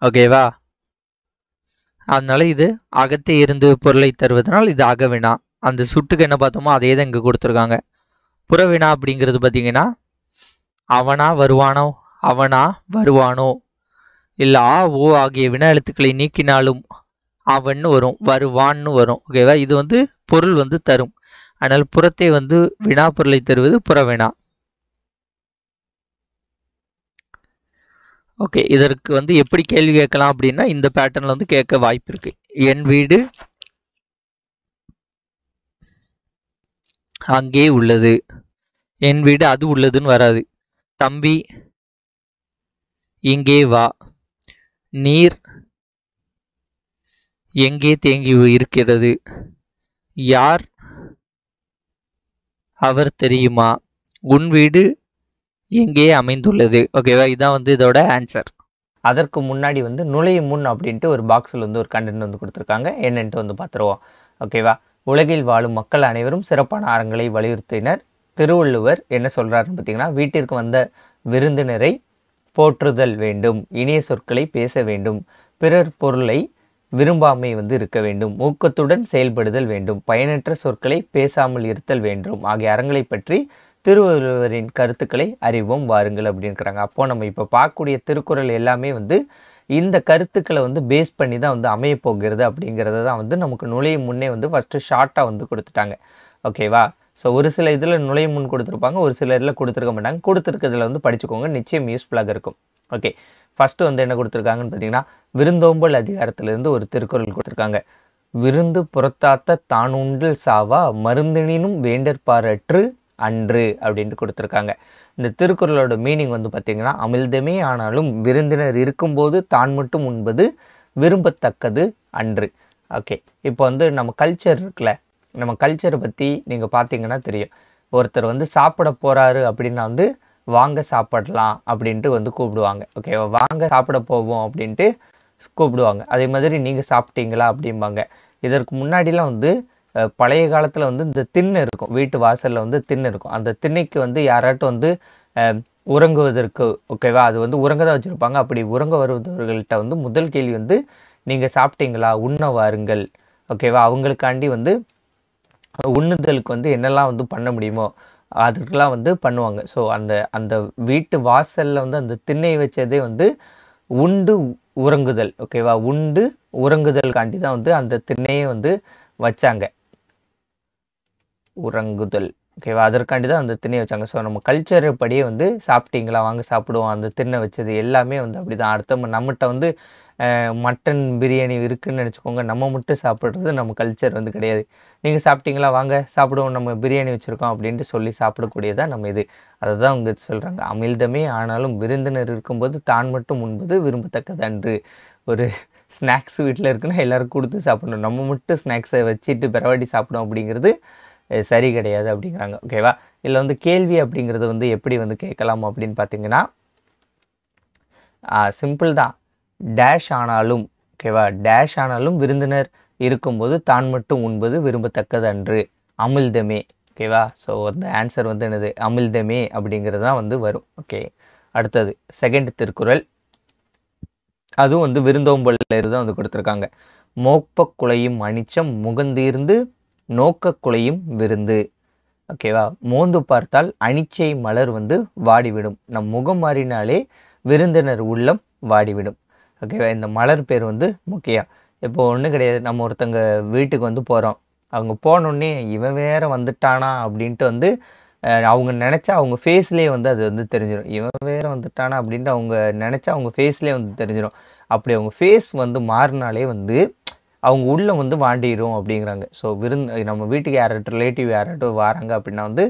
ஓகேவா, அதனால இது அகத்தே இருந்து பொருளை தருவதனால் இது அகவினா. அந்த சுட்டுக்கு என்ன பார்த்தோமோ அதே தான் இங்கே கொடுத்துருக்காங்க. புறவினா அப்படிங்கிறது பார்த்தீங்கன்னா அவனா வருவானோ, அவனா வருவானோ, இல்லை ஆ, ஓ ஆகிய வினா எழுத்துக்களை நீக்கினாலும் அவன்னு வரும், வருவான்னு வரும். ஓகேவா, இது வந்து பொருள் வந்து தரும். ஆனால் புறத்தை வந்து வினா பொருளை தருவது புறவினா. ஓகே, இதற்கு வந்து எப்படி கேள்வி கேட்கலாம் அப்படின்னா இந்த பேட்டர்னில் வந்து கேட்க வாய்ப்பு இருக்கு. என் வீடு அங்கே உள்ளது. என் வீடு அது உள்ளதுன்னு வராது. தம்பி இங்கே வா. நீர் எங்கே தேங்கி இருக்கிறது. யார் அவர் தெரியுமா. உன் வீடு எங்கே அமைந்துள்ளது. ஓகேவா, இதான் வந்து இதோட ஆன்சர். அதற்கு முன்னாடி வந்து நுழையும் முன் அப்படின்ட்டு ஒரு பாக்ஸில் வந்து ஒரு கண்டென்ட் வந்து கொடுத்துருக்காங்க. என்னன்ட்டு வந்து பார்த்துருவோம். ஓகேவா, உலகில் வாழும் மக்கள் அனைவரும் சிறப்பான அறங்களை வலியுறுத்தினர். திருவள்ளுவர் என்ன சொல்கிறாருன்னு பார்த்தீங்கன்னா, வீட்டிற்கு வந்த விருந்தினரை போற்றுதல் வேண்டும், இனிய சொற்களை பேச வேண்டும், பிறர் பொருளை விரும்பாமை வந்து இருக்க வேண்டும், ஊக்கத்துடன் செயல்படுதல் வேண்டும், பயனற்ற சொற்களை பேசாமல் இருத்தல் வேண்டும் ஆகிய அறங்களை பற்றி திருவள்ளுவரின் கருத்துக்களை அறிவோம் வாருங்கள் அப்படின்னுக்கிறாங்க. அப்போ நம்ம இப்போ பார்க்கக்கூடிய திருக்குறள் எல்லாமே வந்து இந்த கருத்துக்களை வந்து பேஸ் பண்ணி தான் வந்து அமைய போகிறது அப்படிங்கிறத தான் வந்து நமக்கு நுழையும் முன்னே வந்து ஃபஸ்ட்டு ஷார்ட்டாக வந்து கொடுத்துட்டாங்க. ஓகேவா, ஸோ ஒரு சில இதில் நுழையும் முன் கொடுத்துருப்பாங்க, ஒரு சில இதில் கொடுத்துருக்க மாட்டாங்க. கொடுத்துருக்கிறதுல வந்து படிச்சுக்கோங்க, நிச்சயம் யூஸ்ஃபுல்லாக இருக்கும். ஓகே, ஃபஸ்ட்டு வந்து என்ன கொடுத்துருக்காங்கன்னு பார்த்தீங்கன்னா, விருந்தோம்பல் அதிகாரத்திலிருந்து ஒரு திருக்குறள் கொடுத்துருக்காங்க. விருந்து புறத்தாத்த தானுண்டில் சாவா மருந்தினும் வேண்டற்பாரற்று அன்று அப்படின்ட்டு கொடுத்துருக்காங்க. இந்த திருக்குறளோட மீனிங் வந்து பார்த்திங்கன்னா, அமிழ்தமே ஆனாலும் விருந்தினர் இருக்கும்போது தான் மட்டும் உண்பது விரும்பத்தக்கது அன்று. ஓகே, இப்போ வந்து நம்ம கல்ச்சர் இருக்குல்ல, நம்ம கல்ச்சரை பற்றி நீங்கள் பார்த்தீங்கன்னா தெரியும். ஒருத்தர் வந்து சாப்பிட போகிறாரு அப்படின்னா வந்து வாங்க சாப்பிடலாம் அப்படின்ட்டு வந்து கூப்பிடுவாங்க. ஓகேவா, வாங்க சாப்பிட போவோம் அப்படின்ட்டு கூப்பிடுவாங்க. அதே மாதிரி நீங்கள் சாப்பிட்டீங்களா அப்படிம்பாங்க. இதற்கு முன்னாடிலாம் வந்து பழைய காலத்தில் வந்து இந்த திண்ணை இருக்கும், வீட்டு வாசலில் வந்து திண்ணை இருக்கும். அந்த திண்ணைக்கு வந்து யாராட்டும் வந்து உறங்குவதற்கு, ஓகேவா, அது வந்து உறங்க தான் வச்சுருப்பாங்க. அப்படி உறங்க வருவதவர்கள்ட்ட வந்து முதல் கேள்வி வந்து நீங்கள் சாப்பிட்டீங்களா, உண்ண வாருங்கள். ஓகேவா, அவங்களுக்காண்டி வந்து உண்ணுதலுக்கு வந்து என்னெல்லாம் வந்து பண்ண முடியுமோ அதுக்கெல்லாம் வந்து பண்ணுவாங்க. ஸோ அந்த அந்த வீட்டு வாசலில் வந்து அந்த திண்ணை வச்சதே வந்து உண்டு உறங்குதல். ஓகேவா, உண்டு உறங்குதலுக்காண்டி தான் வந்து அந்த திண்ணையை வந்து வச்சாங்க. உறங்குதல், ஓகேவா, அதற்காண்டி தான் அந்த திண்ணை வச்சாங்க. ஸோ நம்ம கல்ச்சர் படியே வந்து சாப்பிட்டீங்களா வாங்க சாப்பிடுவோம், அந்த திண்ணை வச்சது எல்லாமே வந்து அப்படி தான். அடுத்த நம்மகிட்ட வந்து மட்டன் பிரியாணி இருக்குதுன்னு நினச்சிக்கோங்க, நம்ம மட்டும் சாப்பிட்றது நம்ம கல்ச்சர் வந்து கிடையாது. நீங்கள் சாப்பிட்டீங்களா வாங்க சாப்பிடுவோம், நம்ம பிரியாணி வச்சுருக்கோம் அப்படின்ட்டு சொல்லி சாப்பிடக்கூடியதான் நம்ம இது. அதை தான் அவங்க சொல்கிறாங்க, அமிழ்தமே ஆனாலும் விருந்தினர் இருக்கும்போது தான் மட்டும் உண்பது விரும்பத்தக்கது அன்று. ஒரு ஸ்நாக்ஸ் வீட்டில் இருக்குன்னா எல்லோரும் கொடுத்து சாப்பிடணும், நம்ம மட்டும் ஸ்நாக்ஸை வச்சுட்டு பிறவாடி சாப்பிடும் அப்படிங்கிறது சரி கிடையாது அப்படிங்கிறாங்க. ஓகேவா, இதில் வந்து கேள்வி அப்படிங்கிறது வந்து எப்படி வந்து கேட்கலாம் அப்படின்னு பார்த்தீங்கன்னா, சிம்பிள் தான். டேஷ் ஆனாலும், ஓகேவா, டேஷ் ஆனாலும் விருந்தினர் இருக்கும்போது தான் மட்டும் உண்பது விரும்பத்தக்கது அன்று, அமிழ்தமே. ஓகேவா, ஸோ அந்த ஆன்சர் வந்து என்னது, அமிழ்தமே அப்படிங்கிறது தான் வந்து வரும். ஓகே, அடுத்தது செகண்ட் திருக்குறள், அதுவும் வந்து விருந்தோம்பல்ல தான் வந்து கொடுத்துருக்காங்க. மோப்ப குலையும் அனிச்சம் முகந்தீர்ந்து நோக்க குலையும் விருந்து. ஓகேவா, மோந்து பார்த்தால் அனிச்சை மலர் வந்து வாடிவிடும், நம் முகம் மாறினாலே விருந்தினர் உள்ளம் வாடிவிடும். ஓகேவா, இந்த மலர் பேர் வந்து முக்கியம். இப்போ ஒன்றும் கிடையாது, நம்ம ஒருத்தங்க வீட்டுக்கு வந்து போகிறோம், அவங்க போனோடனே இவன் வேற வந்துட்டானா அப்படின்ட்டு வந்து அவங்க நினச்சா அவங்க ஃபேஸ்லேயே வந்து அது வந்து தெரிஞ்சிடும். இவன் வேற வந்துட்டானா அப்படின்ட்டு அவங்க நினச்சா அவங்க ஃபேஸ்லேயே வந்து தெரிஞ்சிடும். அப்படி அவங்க ஃபேஸ் வந்து மாறினாலே வந்து அவங்க உள்ளே வந்து வாண்டிடும் அப்படிங்கிறாங்க. ஸோ நம்ம வீட்டுக்கு யாராட்டும் ரிலேட்டிவ் யாராட்டும் வராங்க அப்படின்னா வந்து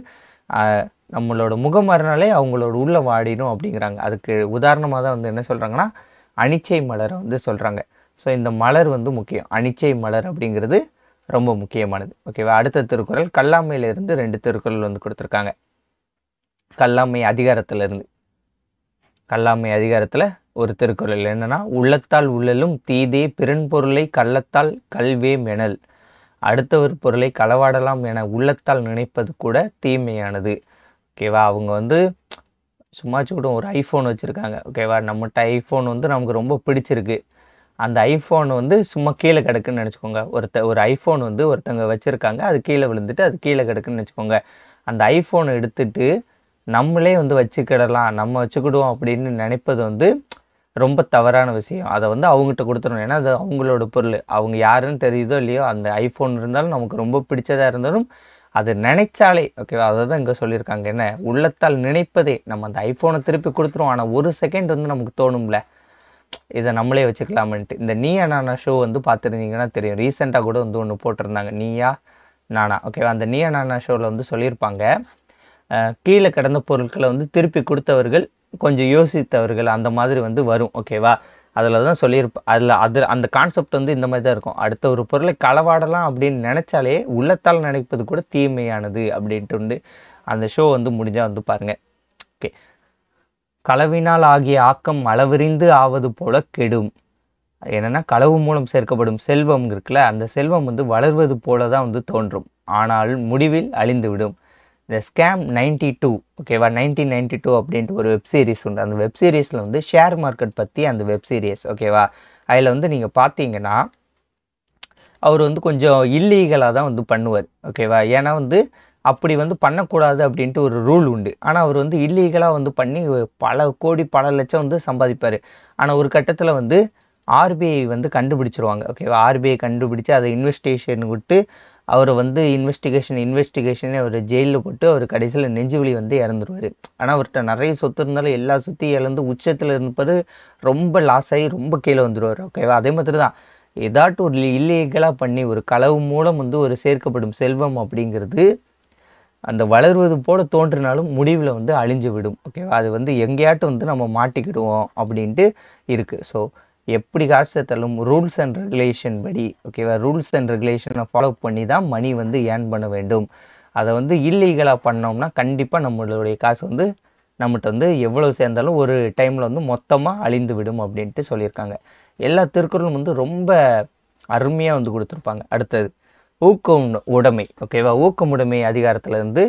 நம்மளோட முகம் மாறினாலே அவங்களோட உள்ளே வாடிடும் அப்படிங்கிறாங்க. அதுக்கு உதாரணமாக தான் வந்து என்ன சொல்கிறாங்கன்னா அனிச்சை மலரை வந்து சொல்கிறாங்க. ஸோ இந்த மலர் வந்து முக்கியம், அனிச்சை மலர் அப்படிங்கிறது ரொம்ப முக்கியமானது. ஓகேவா, அடுத்த திருக்குறள் கல்லாமையிலிருந்து 2 திருக்குறள் வந்து கொடுத்துருக்காங்க. கல்லாமை அதிகாரத்திலிருந்து, கல்லாமை அதிகாரத்தில் ஒரு திருக்குறள் என்னன்னா, உள்ளத்தால் உள்ளலும் தீதே பிறன் பொருளை கள்ளத்தால் கல்வே மெனல், அடுத்தவர் பொருளை களவாடலாம் என உள்ளத்தால் நினைப்பது கூட தீமையானது. ஓகேவா, அவங்க வந்து சும்மா கூட ஒரு ஐஃபோன் வச்சுருக்காங்க. ஓகேவா, நம்மகிட்ட ஐஃபோன் வந்து நமக்கு ரொம்ப பிடிச்சிருக்கு, அந்த ஐஃபோன் வந்து சும்மா கீழே கிடக்குன்னு நினச்சிக்கோங்க. ஒரு ஐஃபோன் வந்து ஒருத்தங்க வச்சுருக்காங்க, அது கீழே விழுந்துட்டு அது கீழே கிடக்குன்னு வச்சுக்கோங்க. அந்த ஐஃபோனை எடுத்துட்டு நம்மளே வந்து வச்சுக்கிடலாம், நம்ம வச்சுக்கிடுவோம் அப்படின்னு நினைப்பது வந்து ரொம்ப தவறான விஷயம். அதை வந்து அவங்ககிட்ட கொடுத்துடணும். ஏன்னா அது அவங்களோட பொருள், அவங்க யாருன்னு தெரியுதோ இல்லையோ, அந்த ஐஃபோன் இருந்தாலும் நமக்கு ரொம்ப பிடிச்சதாக இருந்தாலும் அது நினைச்சாலே, ஓகேவா, அதை தான் இங்கே சொல்லியிருக்காங்க. என்ன, உள்ளத்தால் நினைப்பதே, நம்ம அந்த ஐஃபோனை திருப்பி கொடுத்துருவோம், ஆனால் ஒரு செகண்ட் வந்து நமக்கு தோணும்ல இதை நம்மளே வச்சுக்கலாமன்ட்டு. இந்த நீயா நானா ஷோ வந்து பார்த்துருந்தீங்கன்னா தெரியும், ரீசெண்டாக கூட வந்து ஒன்று போட்டிருந்தாங்க, நீயா நானா. ஓகேவா, அந்த நீயா நானா ஷோவில் வந்து சொல்லியிருப்பாங்க, கீழே கிடந்த பொருட்களை வந்து திருப்பி கொடுத்தவர்கள் கொஞ்சம் யோசித்தவர்கள் அந்த மாதிரி வந்து வரும். ஓகேவா, அதில் தான் சொல்லியிருப்பேன். அந்த கான்செப்ட் வந்து இந்த மாதிரி தான் இருக்கும். அடுத்த ஒரு பொருளை களவாடலாம் அப்படின்னு நினச்சாலே உள்ளத்தால் நினைப்பது கூட தீமையானது அப்படின்ட்டு வந்து அந்த ஷோ வந்து முடிஞ்சால் வந்து பாருங்கள். ஓகே, களவினால் ஆகிய ஆக்கம் அளவிறிந்து ஆவது போல கெடும். என்னென்னா, களவு மூலம் சேர்க்கப்படும் செல்வம் இருக்குல்ல, அந்த செல்வம் வந்து வளர்வது போல தான் வந்து தோன்றும், ஆனால் முடிவில் அழிந்துவிடும். இந்த ஸ்கேம் 92, ஓகேவா, 1992 அப்படின்ட்டு ஒரு வெப் சீரிஸ் உண்டு. அந்த வெப் சீரிஸில் வந்து ஷேர் மார்க்கெட் பற்றி அந்த வெப் சீரிஸ். ஓகேவா, அதில் வந்து நீங்கள் பார்த்தீங்கன்னா அவர் வந்து கொஞ்சம் இல்லீகலாக தான் வந்து பண்ணுவார். ஓகேவா, ஏன்னா வந்து அப்படி வந்து பண்ணக்கூடாது அப்படின்ட்டு ஒரு ரூல் உண்டு. ஆனால் அவர் வந்து இல்லீகலாக வந்து பண்ணி பல கோடி பல லட்சம் வந்து சம்பாதிப்பார். ஆனால் ஒரு கட்டத்தில் வந்து ஆர்பிஐ வந்து கண்டுபிடிச்சிருவாங்க. ஓகேவா, ஆர்பிஐ கண்டுபிடிச்சி அதை இன்வெஸ்டிகேஷன் விட்டு அவரை வந்து இன்வெஸ்டிகேஷனே அவர் ஜெயிலில் போட்டு அவர் கடைசியில் நெஞ்சுவலி வந்து இறந்துருவார். ஆனால் அவர்கிட்ட நிறைய சொத்து இருந்தாலும் எல்லா சொத்தையும் இழந்து உச்சத்தில் இருப்பது ரொம்ப லாஸ் ஆகி ரொம்ப கீழே வந்துடுவார். ஓகேவா, அதே மாதிரி தான் ஏதாட்டும் ஒரு இல்லீகலாக பண்ணி ஒரு களவு மூலம் வந்து ஒரு சேர்க்கப்படும் செல்வம் அப்படிங்கிறது அந்த வளருவது போல தோன்றினாலும் முடிவில் வந்து அழிஞ்சு விடும். ஓகேவா, அது வந்து எங்கேயாட்டும் வந்து நம்ம மாட்டிக்கிடுவோம் அப்படின்ட்டு இருக்குது. ஸோ எப்படி காசு சேர்த்தாலும் ரூல்ஸ் அண்ட் ரெகுலேஷன் படி, ஓகேவா, ரூல்ஸ் அண்ட் ரெகுலேஷனை ஃபாலோ பண்ணி தான் மணி வந்து ஏர்ன் பண்ண வேண்டும். அதை வந்து இல்லீகலாக பண்ணோம்னா கண்டிப்பாக நம்மளுடைய காசு வந்து நம்மகிட்ட வந்து எவ்வளோ சேர்ந்தாலும் ஒரு டைமில் வந்து மொத்தமாக அழிந்து விடும் அப்படின்ட்டு சொல்லியிருக்காங்க. எல்லா திருக்குறளும் வந்து ரொம்ப அருமையாக வந்து கொடுத்துருப்பாங்க. அடுத்தது ஊக்கம் உடைமை. ஓகேவா, ஊக்கம் உடைமை அதிகாரத்தில் இருந்து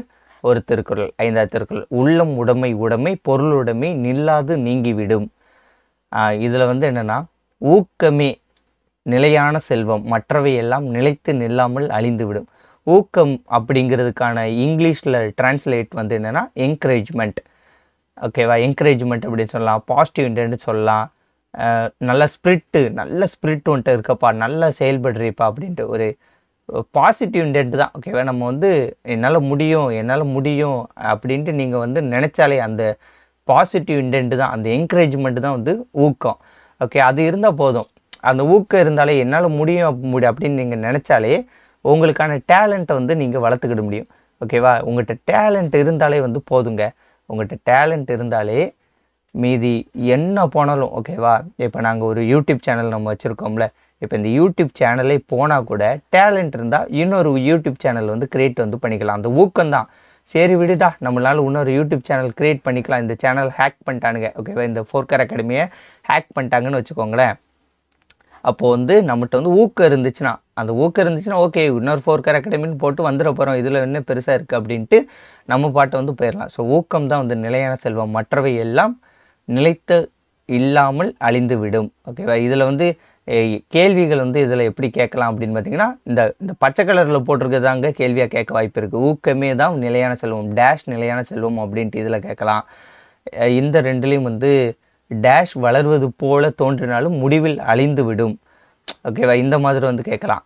ஒரு திருக்குறள், 5வது திருக்குறள், உள்ளம் உடைமை உடைமை பொருள் உடைமை நில்லாது நீங்கிவிடும். இதில் வந்து என்னென்னா, ஊக்கமே நிலையான செல்வம், மற்றவை எல்லாம் நிலைத்து நில்லாமல் அழிந்துவிடும். ஊக்கம் அப்படிங்கிறதுக்கான இங்கிலீஷில் டிரான்ஸ்லேட் வந்து என்னென்னா என்கரேஜ்மெண்ட். ஓகேவா, என்கரேஜ்மெண்ட் அப்படின்னு சொல்லலாம், பாசிட்டிவ் இன்டென்ட் சொல்லலாம். நல்ல ஸ்பிரிட் வந்துட்டு இருக்கப்பா, நல்லா செயல்படுறீப்பா அப்படின்ட்டு ஒரு பாசிட்டிவ் இன்டென்ட் தான். ஓகேவா, நம்ம வந்து என்னால் முடியும் அப்படின்ட்டு நீங்கள் வந்து நினச்சாலே அந்த பாசிட்டிவ் இன்டென்ட் தான், அந்த என்கரேஜ்மெண்ட் தான் வந்து ஊக்கம். ஓகே, அது இருந்தால் போதும். அந்த ஊக்கம் இருந்தாலே என்னால் முடியும் அப்படின்னு நீங்கள் நினச்சாலே உங்களுக்கான டேலண்ட்டை வந்து நீங்கள் வளர்த்துக்கிட முடியும். ஓகேவா, உங்கள்கிட்ட டேலண்ட் இருந்தாலே வந்து போதுங்க. உங்கள்கிட்ட டேலண்ட் இருந்தாலே மீதி என்ன போனாலும், ஓகேவா, இப்போ நாங்கள் ஒரு யூடியூப் சேனல் நம்ம வச்சுருக்கோம்ல, இப்போ இந்த யூடியூப் சேனலே போனால் கூட டேலண்ட் இருந்தால் இன்னொரு யூடியூப் சேனல் வந்து கிரியேட் வந்து பண்ணிக்கலாம். அந்த ஊக்கம்தான். சரி விடுடா, நம்மளால இன்னொரு யூடியூப் சேனல் கிரியேட் பண்ணிக்கலாம், இந்த சேனல் ஹேக் பண்ணிட்டானுங்க, ஓகேவா, இந்த 4CAR அகாடமியை ஹேக் பண்ணிட்டாங்கன்னு வச்சுக்கோங்களேன். அப்போது வந்து நம்மகிட்ட வந்து ஊக்கம் இருந்துச்சுன்னா ஓகே, இன்னொரு 4CAR அகாடமின்னு போட்டு வந்துட போகிறோம், இதில் என்ன பெருசாக இருக்குது அப்படின்ட்டு நம்ம பாட்டை வந்து போயிடலாம். ஸோ ஊக்கம் தான் வந்து நிலையான செல்வம், மற்றவை எல்லாம் நிலைத்து இல்லாமல் அழிந்து விடும். ஓகேவா, இதில் வந்து கேள்விகள் வந்து இதில் எப்படி கேட்கலாம் அப்படின்னு பார்த்தீங்கன்னா, இந்த பச்சை கலரில் போட்டிருக்கிறதாங்க கேள்வியாக கேட்க வாய்ப்பு இருக்குது. ஊக்கமே தான் நிலையான செல்வம், டேஷ் நிலையான செல்வம் அப்படின்ட்டு இதில் கேட்கலாம். இந்த ரெண்டுலேயும் வந்து டேஷ் வளர்வது போல தோன்றினாலும் முடிவில் அழிந்து விடும். ஓகேவா, இந்த மாதிரி வந்து கேட்கலாம்.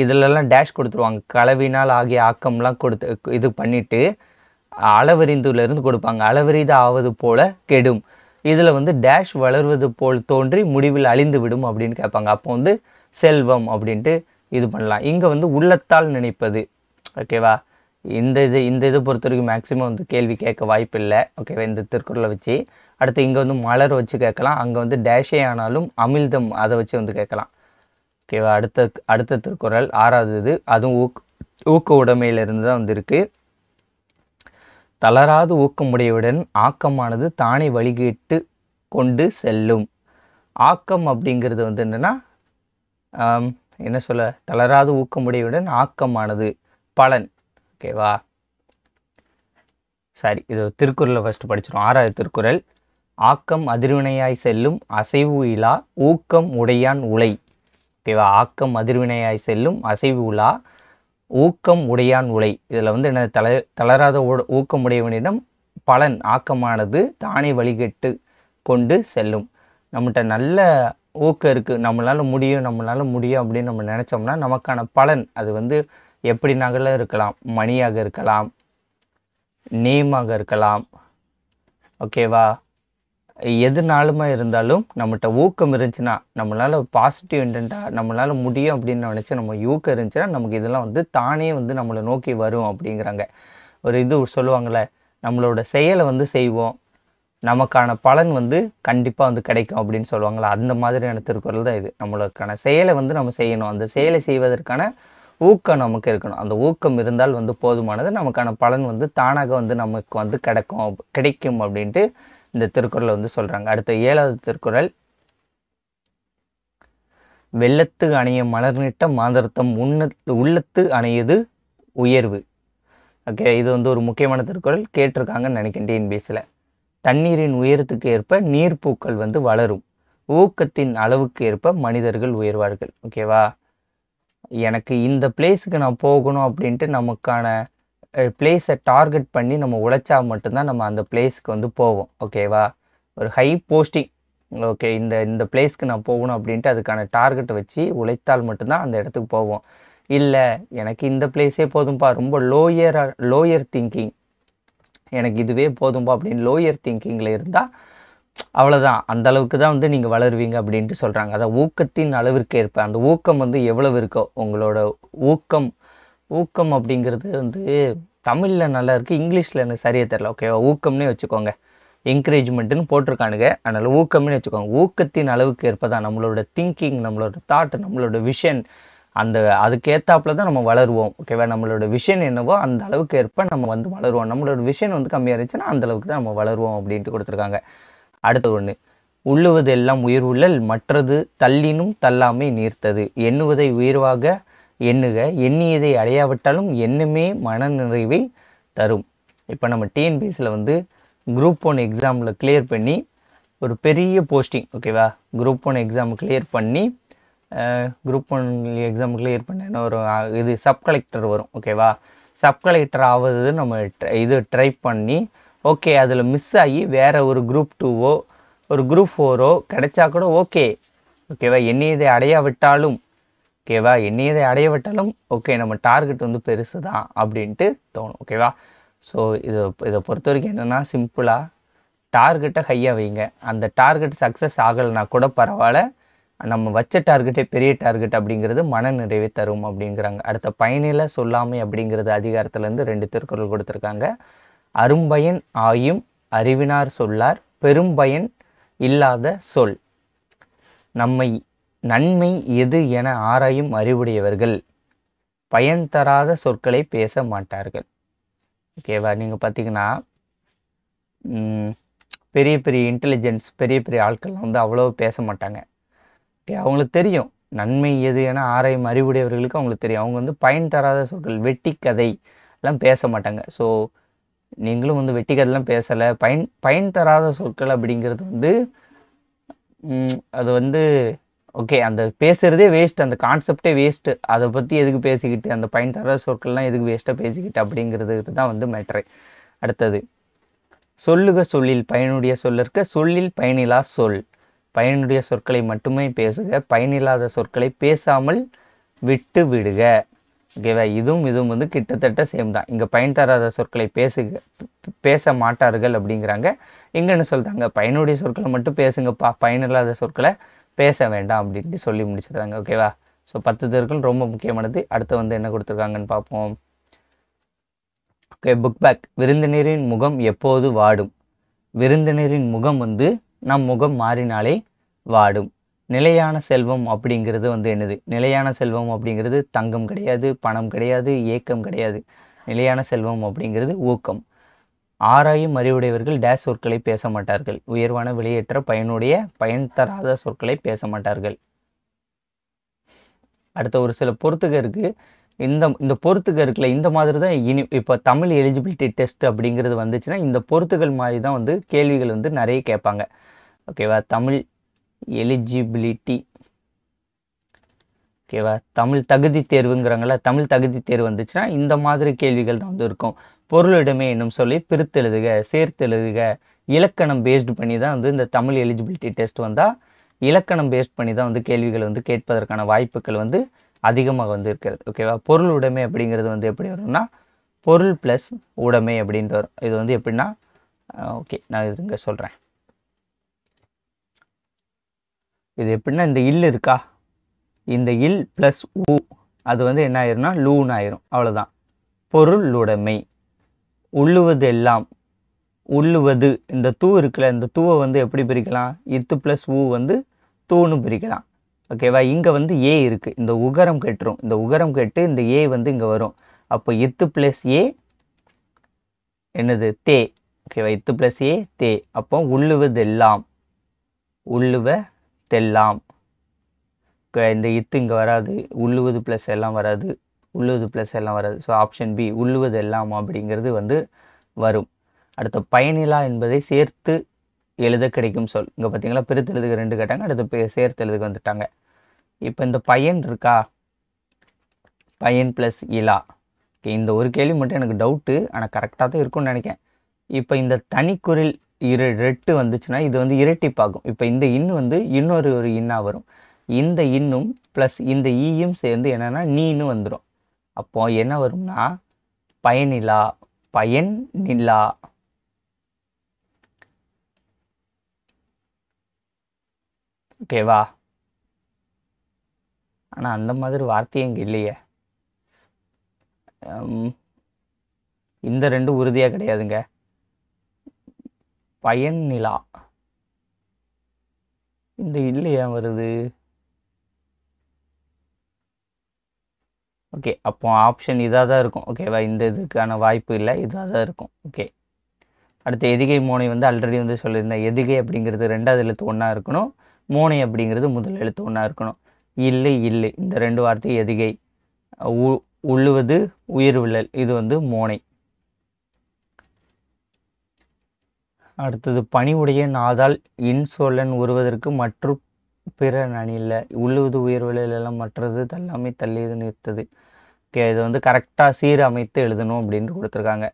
இதிலெல்லாம் டேஷ் கொடுத்துருவாங்க, களவினால் ஆகிய ஆக்கம்லாம் கொடுத்து இது பண்ணிவிட்டு அளவறிந்துலேருந்து கொடுப்பாங்க, அளவறிது ஆவது போல கெடும். இதில் வந்து டேஷ் வளர்வது போல் தோன்றி முடிவில் அழிந்து விடும் அப்படின்னு கேட்பாங்க. அப்போ வந்து செல்வம் அப்படின்ட்டு இது பண்ணலாம். இங்கே வந்து உள்ளத்தால் நினைப்பது. ஓகேவா, இந்த இதை பொறுத்த வரைக்கும் மேக்ஸிமம் வந்து கேள்வி கேட்க வாய்ப்பு இல்லை. ஓகேவா, இந்த திருக்குறளை வச்சு. அடுத்து இங்கே வந்து மலர் வச்சு கேட்கலாம், அங்கே வந்து டேஷே ஆனாலும் அமிழ்தம் அதை வச்சு வந்து கேட்கலாம். ஓகேவா, அடுத்த திருக்குறள் 6வது, அதுவும் ஊக்க உடைமையிலிருந்து தான் வந்திருக்கு. தளராது ஊக்கமுடையவுடன் ஆக்கமானது தானே வழிகேட்டு கொண்டு செல்லும். ஆக்கம் அப்படிங்கிறது வந்து என்னென்னா, என்ன சொல்ல, தளராது ஊக்கமுடையவுடன் ஆக்கமானது பலன். ஓகேவா, சரி, இது திருக்குறளை ஃபஸ்ட்டு படிச்சிடும். 6வது திருக்குறள், ஆக்கம் அதிர்வினையாய் செல்லும் அசைவு இலா ஊக்கம் உடையான் உலை. ஓகேவா, ஆக்கம் அதிர்வினையாய் செல்லும் அசைவு இலா ஊக்கம் உடையான் உலை. இதில் வந்து என்ன, தளராத ஊக்கமுடையவனிடம் பலன் ஆக்கமானது தானே வழிகெட்டு கொண்டு செல்லும். நம்மகிட்ட நல்ல ஊக்கம் இருக்குது, நம்மளால் முடியும் அப்படின்னு நம்ம நினச்சோம்னா நமக்கான பலன் அது வந்து எப்படி நகல இருக்கலாம், மணியாக இருக்கலாம், நேமாக இருக்கலாம், ஓகேவா, எதுனாலுமே இருந்தாலும் நம்மகிட்ட ஊக்கம் இருந்துச்சுன்னா, நம்மளால் பாசிட்டிவ் இன்டென்ட்டாக நம்மளால் முடியும் அப்படின்னு நினச்சி நம்ம ஊக்கம் இருந்துச்சுன்னா நமக்கு இதெல்லாம் வந்து தானே வந்து நம்மளை நோக்கி வரும் அப்படிங்கிறாங்க. ஒரு இது சொல்லுவாங்கள்ல, நம்மளோட செயலை வந்து செய்வோம், நமக்கான பலன் வந்து கண்டிப்பாக வந்து கிடைக்கும் அப்படின்னு சொல்லுவாங்களா, அந்த மாதிரியான திருக்குறள் தான் இது. நம்மளுக்கான செயலை வந்து நம்ம செய்யணும், அந்த செயலை செய்வதற்கான ஊக்கம் நமக்கு இருக்கணும். அந்த ஊக்கம் இருந்தால் வந்து போதுமானது, நமக்கான பலன் வந்து தானாக வந்து நமக்கு வந்து கிடைக்கும் அப்படின்ட்டு இந்த திருக்குறளை வந்து சொல்கிறாங்க. அடுத்த 7வது திருக்குறள், வெள்ளத்து அணைய மலர்நிட்ட மாந்தர்த்தம் உள்ளத்து அணையது உயர்வு. ஓகே, இது வந்து ஒரு முக்கியமான திருக்குறள், கேட்டிருக்காங்கன்னு நினைக்கிறேன் டிஎன்பிஎஸ்சியில். தண்ணீரின் உயரத்துக்கு ஏற்ப நீர்ப்பூக்கள் வந்து வளரும், ஊக்கத்தின் அளவுக்கு ஏற்ப மனிதர்கள் உயர்வார்கள். ஓகேவா, எனக்கு இந்த பிளேஸுக்கு நான் போகணும் அப்படின்ட்டு நமக்கான பிளேஸை டார்கெட் பண்ணி நம்ம உழைச்சா மட்டும்தான் நம்ம அந்த பிளேஸுக்கு வந்து போவோம். ஓகேவா, ஒரு ஹை போஸ்டிங், ஓகே, இந்த பிளேஸ்க்கு நான் போகணும் அப்படின்ட்டு அதுக்கான டார்கெட்டை வச்சு உழைத்தால் மட்டும்தான் அந்த இடத்துக்கு போவோம். இல்லை, எனக்கு இந்த பிளேஸே போதும்பா, ரொம்ப லோயர் திங்கிங், எனக்கு இதுவே போதும்பா அப்படின்னு லோயர் திங்கிங்கில் இருந்தால் அவ்வளோதான், அந்த அளவுக்கு தான் வந்து நீங்கள் வளருவீங்க அப்படின்ட்டு சொல்கிறாங்க. அதான் ஊக்கத்தின் அளவிற்கு ஏற்ப, அந்த ஊக்கம் வந்து எவ்வளவு இருக்கோ உங்களோட ஊக்கம் அப்படிங்கிறது வந்து தமிழில் நல்லா இருக்குது, இங்கிலீஷில் எனக்கு சரியாக தெரில. ஓகேவா, ஊக்கம்னே வச்சுக்கோங்க. என்கரேஜ்மெண்ட்டுன்னு போட்டிருக்கானுங்க, அதனால் ஊக்கம்னு வச்சுக்கோங்க. ஊக்கத்தின் அளவுக்கு ஏற்பதான் நம்மளோட திங்கிங், நம்மளோட தாட், நம்மளோட விஷன், அந்த அதுக்கேற்றாப்புல தான் நம்ம வளருவோம். ஓகேவா, நம்மளோட விஷன் என்னவோ அந்த அளவுக்கு ஏற்ப நம்ம வந்து வளருவோம். நம்மளோட விஷன் வந்து கம்மியாக இருந்துச்சுன்னா அந்த அளவுக்கு தான் நம்ம வளருவோம் அப்படின்ட்டு கொடுத்துருக்காங்க. அடுத்த ஒன்று, உள்ளுவது எல்லாம் உயிர் உள்ளல், மற்றது தள்ளினும் தள்ளாமை நீர்த்தது. எண்ணுவதை உயர்வாக எண்ணுக, எண்ணியதை அடையாவிட்டாலும் எண்ணுமே மன நிறைவை தரும். இப்போ நம்ம டிஎன்பிஎஸ்சியில் வந்து குரூப் 1 எக்ஸாமில் கிளியர் பண்ணி ஒரு பெரிய போஸ்டிங், ஓகேவா, குரூப் 1 எக்ஸாம் கிளியர் பண்ணி குரூப் 1 எக்ஸாம் கிளியர் பண்ண ஒரு இது சப் கலெக்டர் வரும். ஓகேவா, சப் கலெக்டர் ஆவது நம்ம இது ட்ரை பண்ணி ஓகே அதில் மிஸ் ஆகி வேறு ஒரு குரூப் 2வோ ஒரு குரூப் 4ஓ கிடைச்சா கூட ஓகே. ஓகேவா, எண்ணியதை அடையாவிட்டாலும், ஓகேவா, எண்ணியதை அடையவிட்டாலும் ஓகே நம்ம டார்கெட் வந்து பெருசு தான் அப்படின்ட்டு தோணும். ஓகேவா, ஸோ இதை பொறுத்த வரைக்கும் என்னென்னா சிம்பிளாக டார்கெட்டை ஹையாக வைங்க. அந்த டார்கெட் சக்ஸஸ் ஆகலைனா கூட பரவாயில்ல, நம்ம வச்ச டார்கெட்டே பெரிய டார்கெட் அப்படிங்கிறது மன நிறைவை தரும் அப்படிங்கிறாங்க. அடுத்த பயனில சொல்லாமை அப்படிங்கிறது அதிகாரத்துலேருந்து 2 திருக்குறள் கொடுத்துருக்காங்க. அரும்பயன் ஆயும் அறிவினார் சொல்லார், பெரும்பயன் இல்லாத சொல். நம்மை நன்மை எது என ஆராயும் அறிவுடையவர்கள் பயன் தராத சொற்களை பேச மாட்டார்கள். ஓகேவா, நீங்கள் பார்த்தீங்கன்னா பெரிய பெரிய இன்டெலிஜென்ஸ், பெரிய பெரிய ஆட்கள்லாம் வந்து அவ்வளோ பேச மாட்டாங்க. ஓகே, அவங்களுக்கு தெரியும் நன்மை எது என ஆராயும் அறிவுடையவர்களுக்கு அவங்களுக்கு தெரியும். அவங்க வந்து பயன் தராத சொற்கள், வெட்டி கதை எல்லாம் பேச மாட்டாங்க. ஸோ நீங்களும் வந்து வெட்டி கதைலாம் பேசலை, பயன் தராத சொற்கள் அப்படிங்கிறது வந்து அது வந்து ஓகே அந்த பேசுகிறதே வேஸ்ட், அந்த கான்செப்டே வேஸ்ட்டு. அதை பற்றி எதுக்கு பேசிக்கிட்டு, அந்த பயன் தராத சொற்கள்லாம் எதுக்கு வேஸ்ட்டாக பேசிக்கிட்டு அப்படிங்கிறது தான் வந்து மேட்ரு. அடுத்தது, சொல்லுக சொல்லில் பயனுடைய சொல்லற்க, சொல்லில் பயனிலா சொல். பயனுடைய சொற்களை மட்டுமே பேசுக, பயனில்லாத சொற்களை பேசாமல் விட்டு விடுக. ஓகேவா, இதுவும் வந்து கிட்டத்தட்ட சேம் தான். இங்கே பயன் தராத சொற்களை பேச மாட்டார்கள் அப்படிங்கிறாங்க. இங்கே என்ன சொல்கிறாங்க, பயனுடைய சொற்களை மட்டும் பேசுங்கப்பா, பயனில்லாத சொற்களை பேச வேண்டாம் அப்படின்ட்டு சொல்லி முடிச்சிடுறாங்க. ஓகேவா, ஸோ 10 திருக்குறள் ரொம்ப முக்கியமானது. அடுத்து வந்து என்ன கொடுத்துருக்காங்கன்னு பார்ப்போம். Okay, book back. விருந்தினரின் முகம் எப்போது வாடும்? விருந்தினரின் முகம் வந்து நம் முகம் மாறினாலே வாடும். நிலையான செல்வம் அப்படிங்கிறது வந்து என்னது? நிலையான செல்வம் அப்படிங்கிறது தங்கம் கிடையாது, பணம் கிடையாது, ஏக்கம் கிடையாது. நிலையான செல்வம் அப்படிங்கிறது ஊக்கம். ஆராயும் அறிவுடையவர்கள் டேஸ் சொற்களை பேச மாட்டார்கள். உயர்வான வெளியேற்ற பயன் தராத சொற்களை பேச மாட்டார்கள். அடுத்த ஒரு சில பொறுத்துக இருக்குது. இந்த பொறுத்துக இருக்குல்ல, இந்த மாதிரி தான் இப்போ தமிழ் எலிஜிபிலிட்டி டெஸ்ட் அப்படிங்கிறது வந்துச்சுன்னா இந்த பொறுத்துகள் மாதிரி தான் வந்து கேள்விகள் வந்து நிறைய கேட்பாங்க. ஓகேவா, தமிழ் எலிஜிபிலிட்டி, ஓகேவா, தமிழ் தகுதி தேர்வுங்கிறாங்கள, தமிழ் தகுதி தேர்வு வந்துச்சுன்னா இந்த மாதிரி கேள்விகள் தான் வந்து இருக்கும். பொருளிடமே என்னும் சொல்லி பிரித்தெழுதுக, சேர்த்தெழுதுக, இலக்கணம் பேஸ்டு பண்ணி தான் வந்து இந்த தமிழ் எலிஜிபிலிட்டி டெஸ்ட் வந்தால் இலக்கணம் பேஸ்ட் பண்ணி தான் வந்து கேள்விகள் வந்து கேட்பதற்கான வாய்ப்புகள் வந்து அதிகமாக வந்து இருக்கிறது. ஓகேவா, பொருள் உடைமை அப்படிங்கிறது வந்து எப்படி வரும்னா பொருள் ப்ளஸ் உடைமை அப்படின்ட்டு வரும். இது வந்து எப்படின்னா ஓகே நான் இது இங்கே சொல்கிறேன். இது எப்படின்னா இந்த இல் இருக்கா, இந்த இல் ப்ளஸ் ஊ அது வந்து என்ன ஆயிரும்னா லூன்னு ஆயிரும். அவ்வளோதான். பொருளுடைமை. உள்ளுவது எல்லாம், உள்ளுவது இந்த தூ இருக்குல்ல, இந்த தூவை வந்து எப்படி பிரிக்கலாம்? இத்து ப்ளஸ் ஊ வந்து தூன்னு பிரிக்கலாம். ஓகேவா, இங்கே வந்து ஏ இருக்குது, இந்த உகரம் கெட்டுரும். இந்த உகரம் கெட்டு இந்த ஏ வந்து இங்கே வரும். அப்போ இத்து ப்ளஸ் ஏ என்னது? தே. ஓகேவா, இத்து ப்ளஸ் ஏ தே. அப்போ உள்ளுவதெல்லாம், உள்ளுவதெல்லாம். இந்த இத்து இங்கே வராது, உள்ளுவது ப்ளஸ் எல்லாம் வராது, உள்ளுவது ப்ளஸ் எல்லாம் வராது. ஸோ ஆப்ஷன் பி உள்ளுவது எல்லாம் அப்படிங்கிறது வந்து வரும். அடுத்த பயனிலா என்பதை சேர்த்து எழுத கிடைக்கும் சொல். இங்கே பார்த்தீங்களா, பிரித்து எழுதுக 2 கேட்டாங்க, அடுத்து சேர்த்து எழுதுக வந்துட்டாங்க. இப்போ இந்த பயன் இருக்கா, பயன் ப்ளஸ் இலா. ஓகே, இந்த ஒரு கேள்வி மட்டும் எனக்கு டவுட்டு, ஆனால் கரெக்டாக தான் இருக்கும்னு நினைக்கிறேன். இப்போ இந்த தனிக்குறில் ரெட்டு வந்துச்சுன்னா இது வந்து இரட்டிப்பாகும். இப்போ இந்த இன்னு வந்து இன்னொரு இன்னாக வரும். இந்த இன்னும் ப்ளஸ் இந்த ஈயும் சேர்ந்து என்னன்னா நீன்னு வந்துடும். அப்போ என்ன வரும்னா பயனிலா, பயன் நிலா. ஓகேவா, ஆனால் அந்த மாதிரி வார்த்தையே இங்கே இல்லையே. இந்த 2 உறுதியாக கிடையாதுங்க. பயன் நிலா இந்த இல்லு ஏன் வருது? ஓகே, அப்போ ஆப்ஷன் இதாக தான் இருக்கும். ஓகேவா, இந்த இதுக்கான வாய்ப்பு இல்லை, இதாக தான் இருக்கும். ஓகே, அடுத்து எதிகை மோனை வந்து ஆல்ரெடி வந்து சொல்லியிருந்தேன். எதிகை அப்படிங்கிறது 2வது எழுத்து ஒன்றா இருக்கணும், மோனை அப்படிங்கிறது முதல் எழுத்து ஒன்றா இருக்கணும். இல்லை இல்லை இந்த 2 வார்த்தை எதிகை. உள்ளுவது உயிர் விழல் இது வந்து மோனை. அடுத்தது பணிவுடைய நாதால் இன்சொல்லன் உருவதற்கு மற்ற பிற நனில்ல. உள்ளுவது உயிர் விழல் எல்லாம் மற்றது தள்ளாமை தள்ளியது நிறுத்தது. ஓகே, இது வந்து கரெக்டாக சீரமைத்து எழுதணும் அப்படின்னு கொடுத்துருக்காங்க.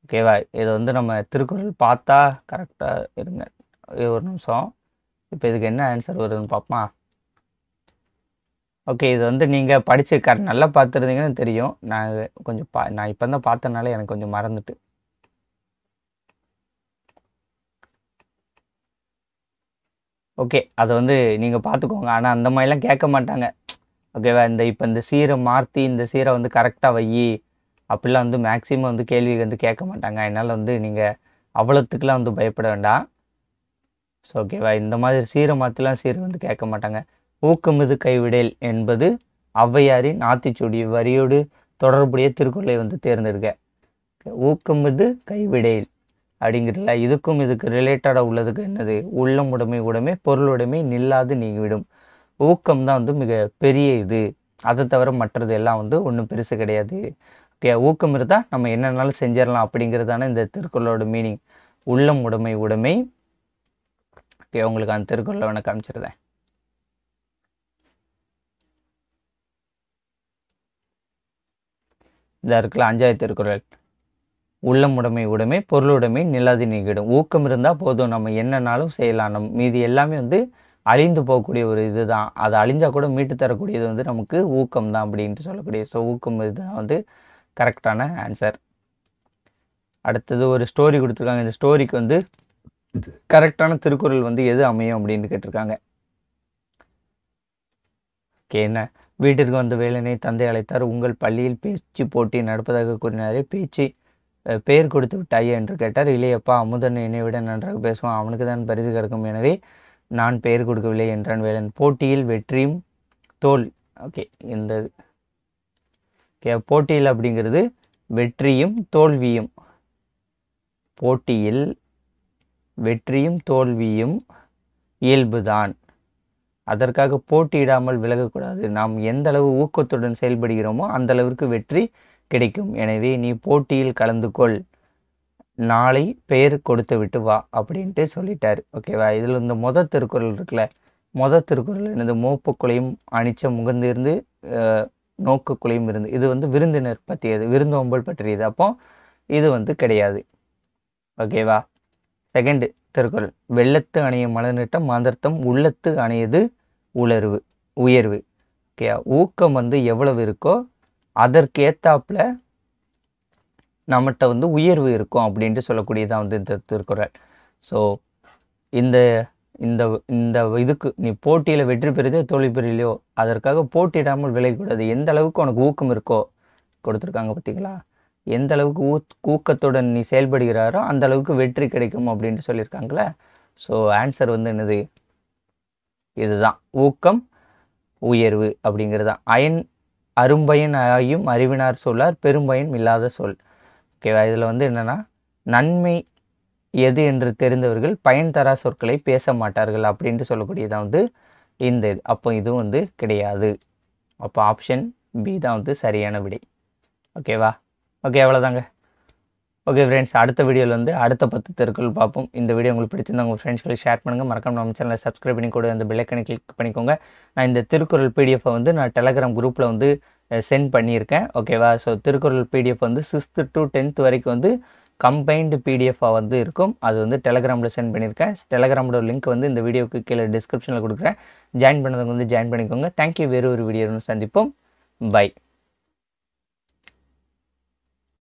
ஓகேவா, இதை வந்து நம்ம திருக்குறள் பார்த்தா கரெக்டாக இருங்க. ஒரு நிமிஷம், இப்போ இதுக்கு என்ன ஆன்சர் வருதுன்னு பார்ப்போமா? ஓகே, இது வந்து நீங்கள் படித்து நல்லா பார்த்துருந்தீங்கன்னு தெரியும். நான் கொஞ்சம் நான் இப்போ தான் பார்த்தனால எனக்கு கொஞ்சம் மறந்துட்டு. ஓகே, அதை வந்து நீங்கள் பார்த்துக்கோங்க. ஆனால் அந்த மாதிரிலாம் கேட்க மாட்டாங்க. ஓகேவா, இப்போ இந்த சீரை மாற்றி இந்த சீரை வந்து கரெக்டாக வை அப்படிலாம் வந்து மேக்ஸிமம் வந்து கேள்வி வந்து கேட்க மாட்டாங்க. அதனால் வந்து நீங்கள் அவ்வளோத்துக்குலாம் வந்து பயப்பட வேண்டாம். ஸோ ஓகேவா, இந்த மாதிரி சீரை மாற்றிலாம் சீரை வந்து கேட்க மாட்டாங்க. ஊக்கமிது கைவிடேல் என்பது ஔவையாரின் ஆத்திச்சூடி வரியோடு தொடர்புடைய திருக்குறளை வந்து தேர்ந்தெடுக்க. ஊக்கமிது கைவிடேல் அப்படிங்கிறதுல இதுக்கும் இதுக்கு ரிலேட்டடாக உள்ளதுக்கு என்னது? உள்ளம் உடைமை உடைமை பொருளுடைமை நில்லாது நீங்கிவிடும். ஊக்கம் தான் வந்து மிக பெரிய இது. அதை தவிர மற்றது எல்லாம் வந்து ஒன்றும் பெருசு கிடையாது. ஓகே, ஊக்கம் இருந்தால் நம்ம என்னன்னாலும் செஞ்சிடலாம் அப்படிங்கிறதான இந்த திருக்குறளோட மீனிங். உள்ளம் உடைமை உடைமை. ஓகே, உங்களுக்கு அந்த திருக்குறளை வேணால் காமிச்சிருந்தேன். இதாக இருக்குல்ல 5வது திருக்குறள். உள்ளம் உடைமை உடைமை பொருளுடைமை நில்லாது நீங்கிடும். ஊக்கம் இருந்தால் போதும், நம்ம என்னன்னாலும் செய்யலாம். நம்ம மீதி எல்லாமே வந்து அழிந்து போகக்கூடிய ஒரு இதுதான். அது அழிஞ்சால் கூட மீட்டு தரக்கூடியது வந்து நமக்கு ஊக்கம் தான் அப்படின்ட்டு சொல்லக்கூடிய. ஸோ ஊக்கம் இதுதான் வந்து கரெக்டான ஆன்சர். அடுத்தது ஒரு ஸ்டோரி கொடுத்துருக்காங்க. இந்த ஸ்டோரிக்கு வந்து கரெக்டான திருக்குறள் வந்து எது அமையும் அப்படின்னு கேட்டிருக்காங்க. ஓகே, என்ன? வீட்டிற்கு வந்த வேலனை தந்தை அழைத்தார். உங்கள் பள்ளியில் பேச்சு போட்டி நடப்பதாக கூறினாரே, பேச்சு பெயர் கொடுத்து விட்டாயே என்று கேட்டார். இல்லையப்பா, அமுதன் என்னை விட நன்றாக பேசுவான், அவனுக்கு தான் பரிசு கிடைக்கும், எனவே நான் பெயர் கொடுக்கவில்லை என்றான் வேலன். போட்டியில் வெற்றியும் தோல். ஓகே, இந்த போட்டியில் அப்படிங்கிறது வெற்றியும் தோல்வியும். போட்டியில் வெற்றியும் தோல்வியும் இயல்புதான். அதற்காக போட்டியிடாமல் விலகக்கூடாது. நாம் எந்த அளவு ஊக்கத்துடன் செயல்படுகிறோமோ அந்த அளவிற்கு வெற்றி கிடைக்கும். எனவே நீ போட்டியில் கலந்து கொள், நாளை பெயர் கொடுத்து விட்டு வா அப்படின்ட்டு சொல்லிட்டார். ஓகேவா, இதில் இந்த திருக்குறள் இருக்குல்ல, திருக்குறள் என்னது? மோப்புக்குலையும் அணிச்ச முகந்திருந்து நோக்குக்குலையும் இருந்து. இது வந்து விருந்தினர் பற்றியது, விருந்தோம்பல் பற்றியது. அப்போ இது வந்து கிடையாது. ஓகேவா, செகண்ட் திருக்குறள். வெள்ளத்து அணைய மலர்நிட்ட மாந்தர்த்தம் உள்ளத்து அணையது உயர்வு. ஓகே, ஊக்கம் வந்து எவ்வளவு இருக்கோ அதற்கேத்தாப்புல நம்மகிட்ட வந்து உயர்வு இருக்கும் அப்படின்ட்டு சொல்லக்கூடியதான் வந்து இந்த திருக்குறள். ஸோ இந்த இந்த இந்த இதுக்கு நீ போட்டியில் வெற்றி பெறுதோ தோல்வி பெறலையோ அதற்காக போட்டியிடாமல் விலகக்கூடாது. எந்த அளவுக்கு உனக்கு ஊக்கம் இருக்கோ கொடுத்துருக்காங்க பார்த்தீங்களா, எந்த அளவுக்கு ஊக்கத்துடன் நீ செயல்படுகிறாரோ அந்த அளவுக்கு வெற்றி கிடைக்கும் அப்படின்ட்டு சொல்லியிருக்காங்களே. ஸோ ஆன்சர் வந்து என்னது? இதுதான், ஊக்கம் உயர்வு அப்படிங்கிறது தான். அரும்பயன் ஆயும் அறிவினார் சொல்லார் பெரும்பயன் இல்லாத சொல். ஓகேவா, இதில் வந்து என்னென்னா, நன்மை எது என்று தெரிந்தவர்கள் பயன் தரா சொற்களை பேச மாட்டார்கள் அப்படின்ட்டு சொல்லக்கூடியதான் வந்து இந்த இது. அப்போ இதுவும் வந்து கிடையாது. அப்போ ஆப்ஷன் பி தான் வந்து சரியான விடை. ஓகேவா, ஓகே, அவ்வளோதாங்க. ஓகே ஃப்ரெண்ட்ஸ், அடுத்த வீடியோவில் வந்து அடுத்த 10 திருக்குறள் பார்ப்போம். இந்த வீடியோ உங்களுக்கு பிடிச்சிருந்தா உங்கள் ஃப்ரெண்ட்ஸ்களுக்கு ஷேர் பண்ணுங்கள். மறக்காம நம்ம சேனலை சப்ஸ்கிரைப் பண்ணி கூட அந்த பெல் ஐக்கனை கிளிக் பண்ணிக்கோங்க. நான் இந்த திருக்குறள் பிடிஎஃப்பை வந்து நான் டெலகிராம் குரூப்பில் வந்து சென்ட் பண்ணியிருக்கேன். ஓகேவா, ஸோ திருக்குறள் பிடிஎஃப் வந்து 6th to 10th வரைக்கும் வந்து கம்பைன்டு பிடிஎஃபாக வந்து இருக்கும். அது வந்து டெலகிராமில் சென்ட் பண்ணியிருக்கேன். டெலகிராமோட லிங்க் வந்து இந்த வீடியோக்கு கீழே டிஸ்கிரிப்ஷனில் கொடுக்குறேன். ஜாயின் பண்ணதுக்கு வந்து ஜாயின் பண்ணிக்கோங்க. தேங்க்யூ. வேறு ஒரு வீடியோ சந்திப்போம். பை.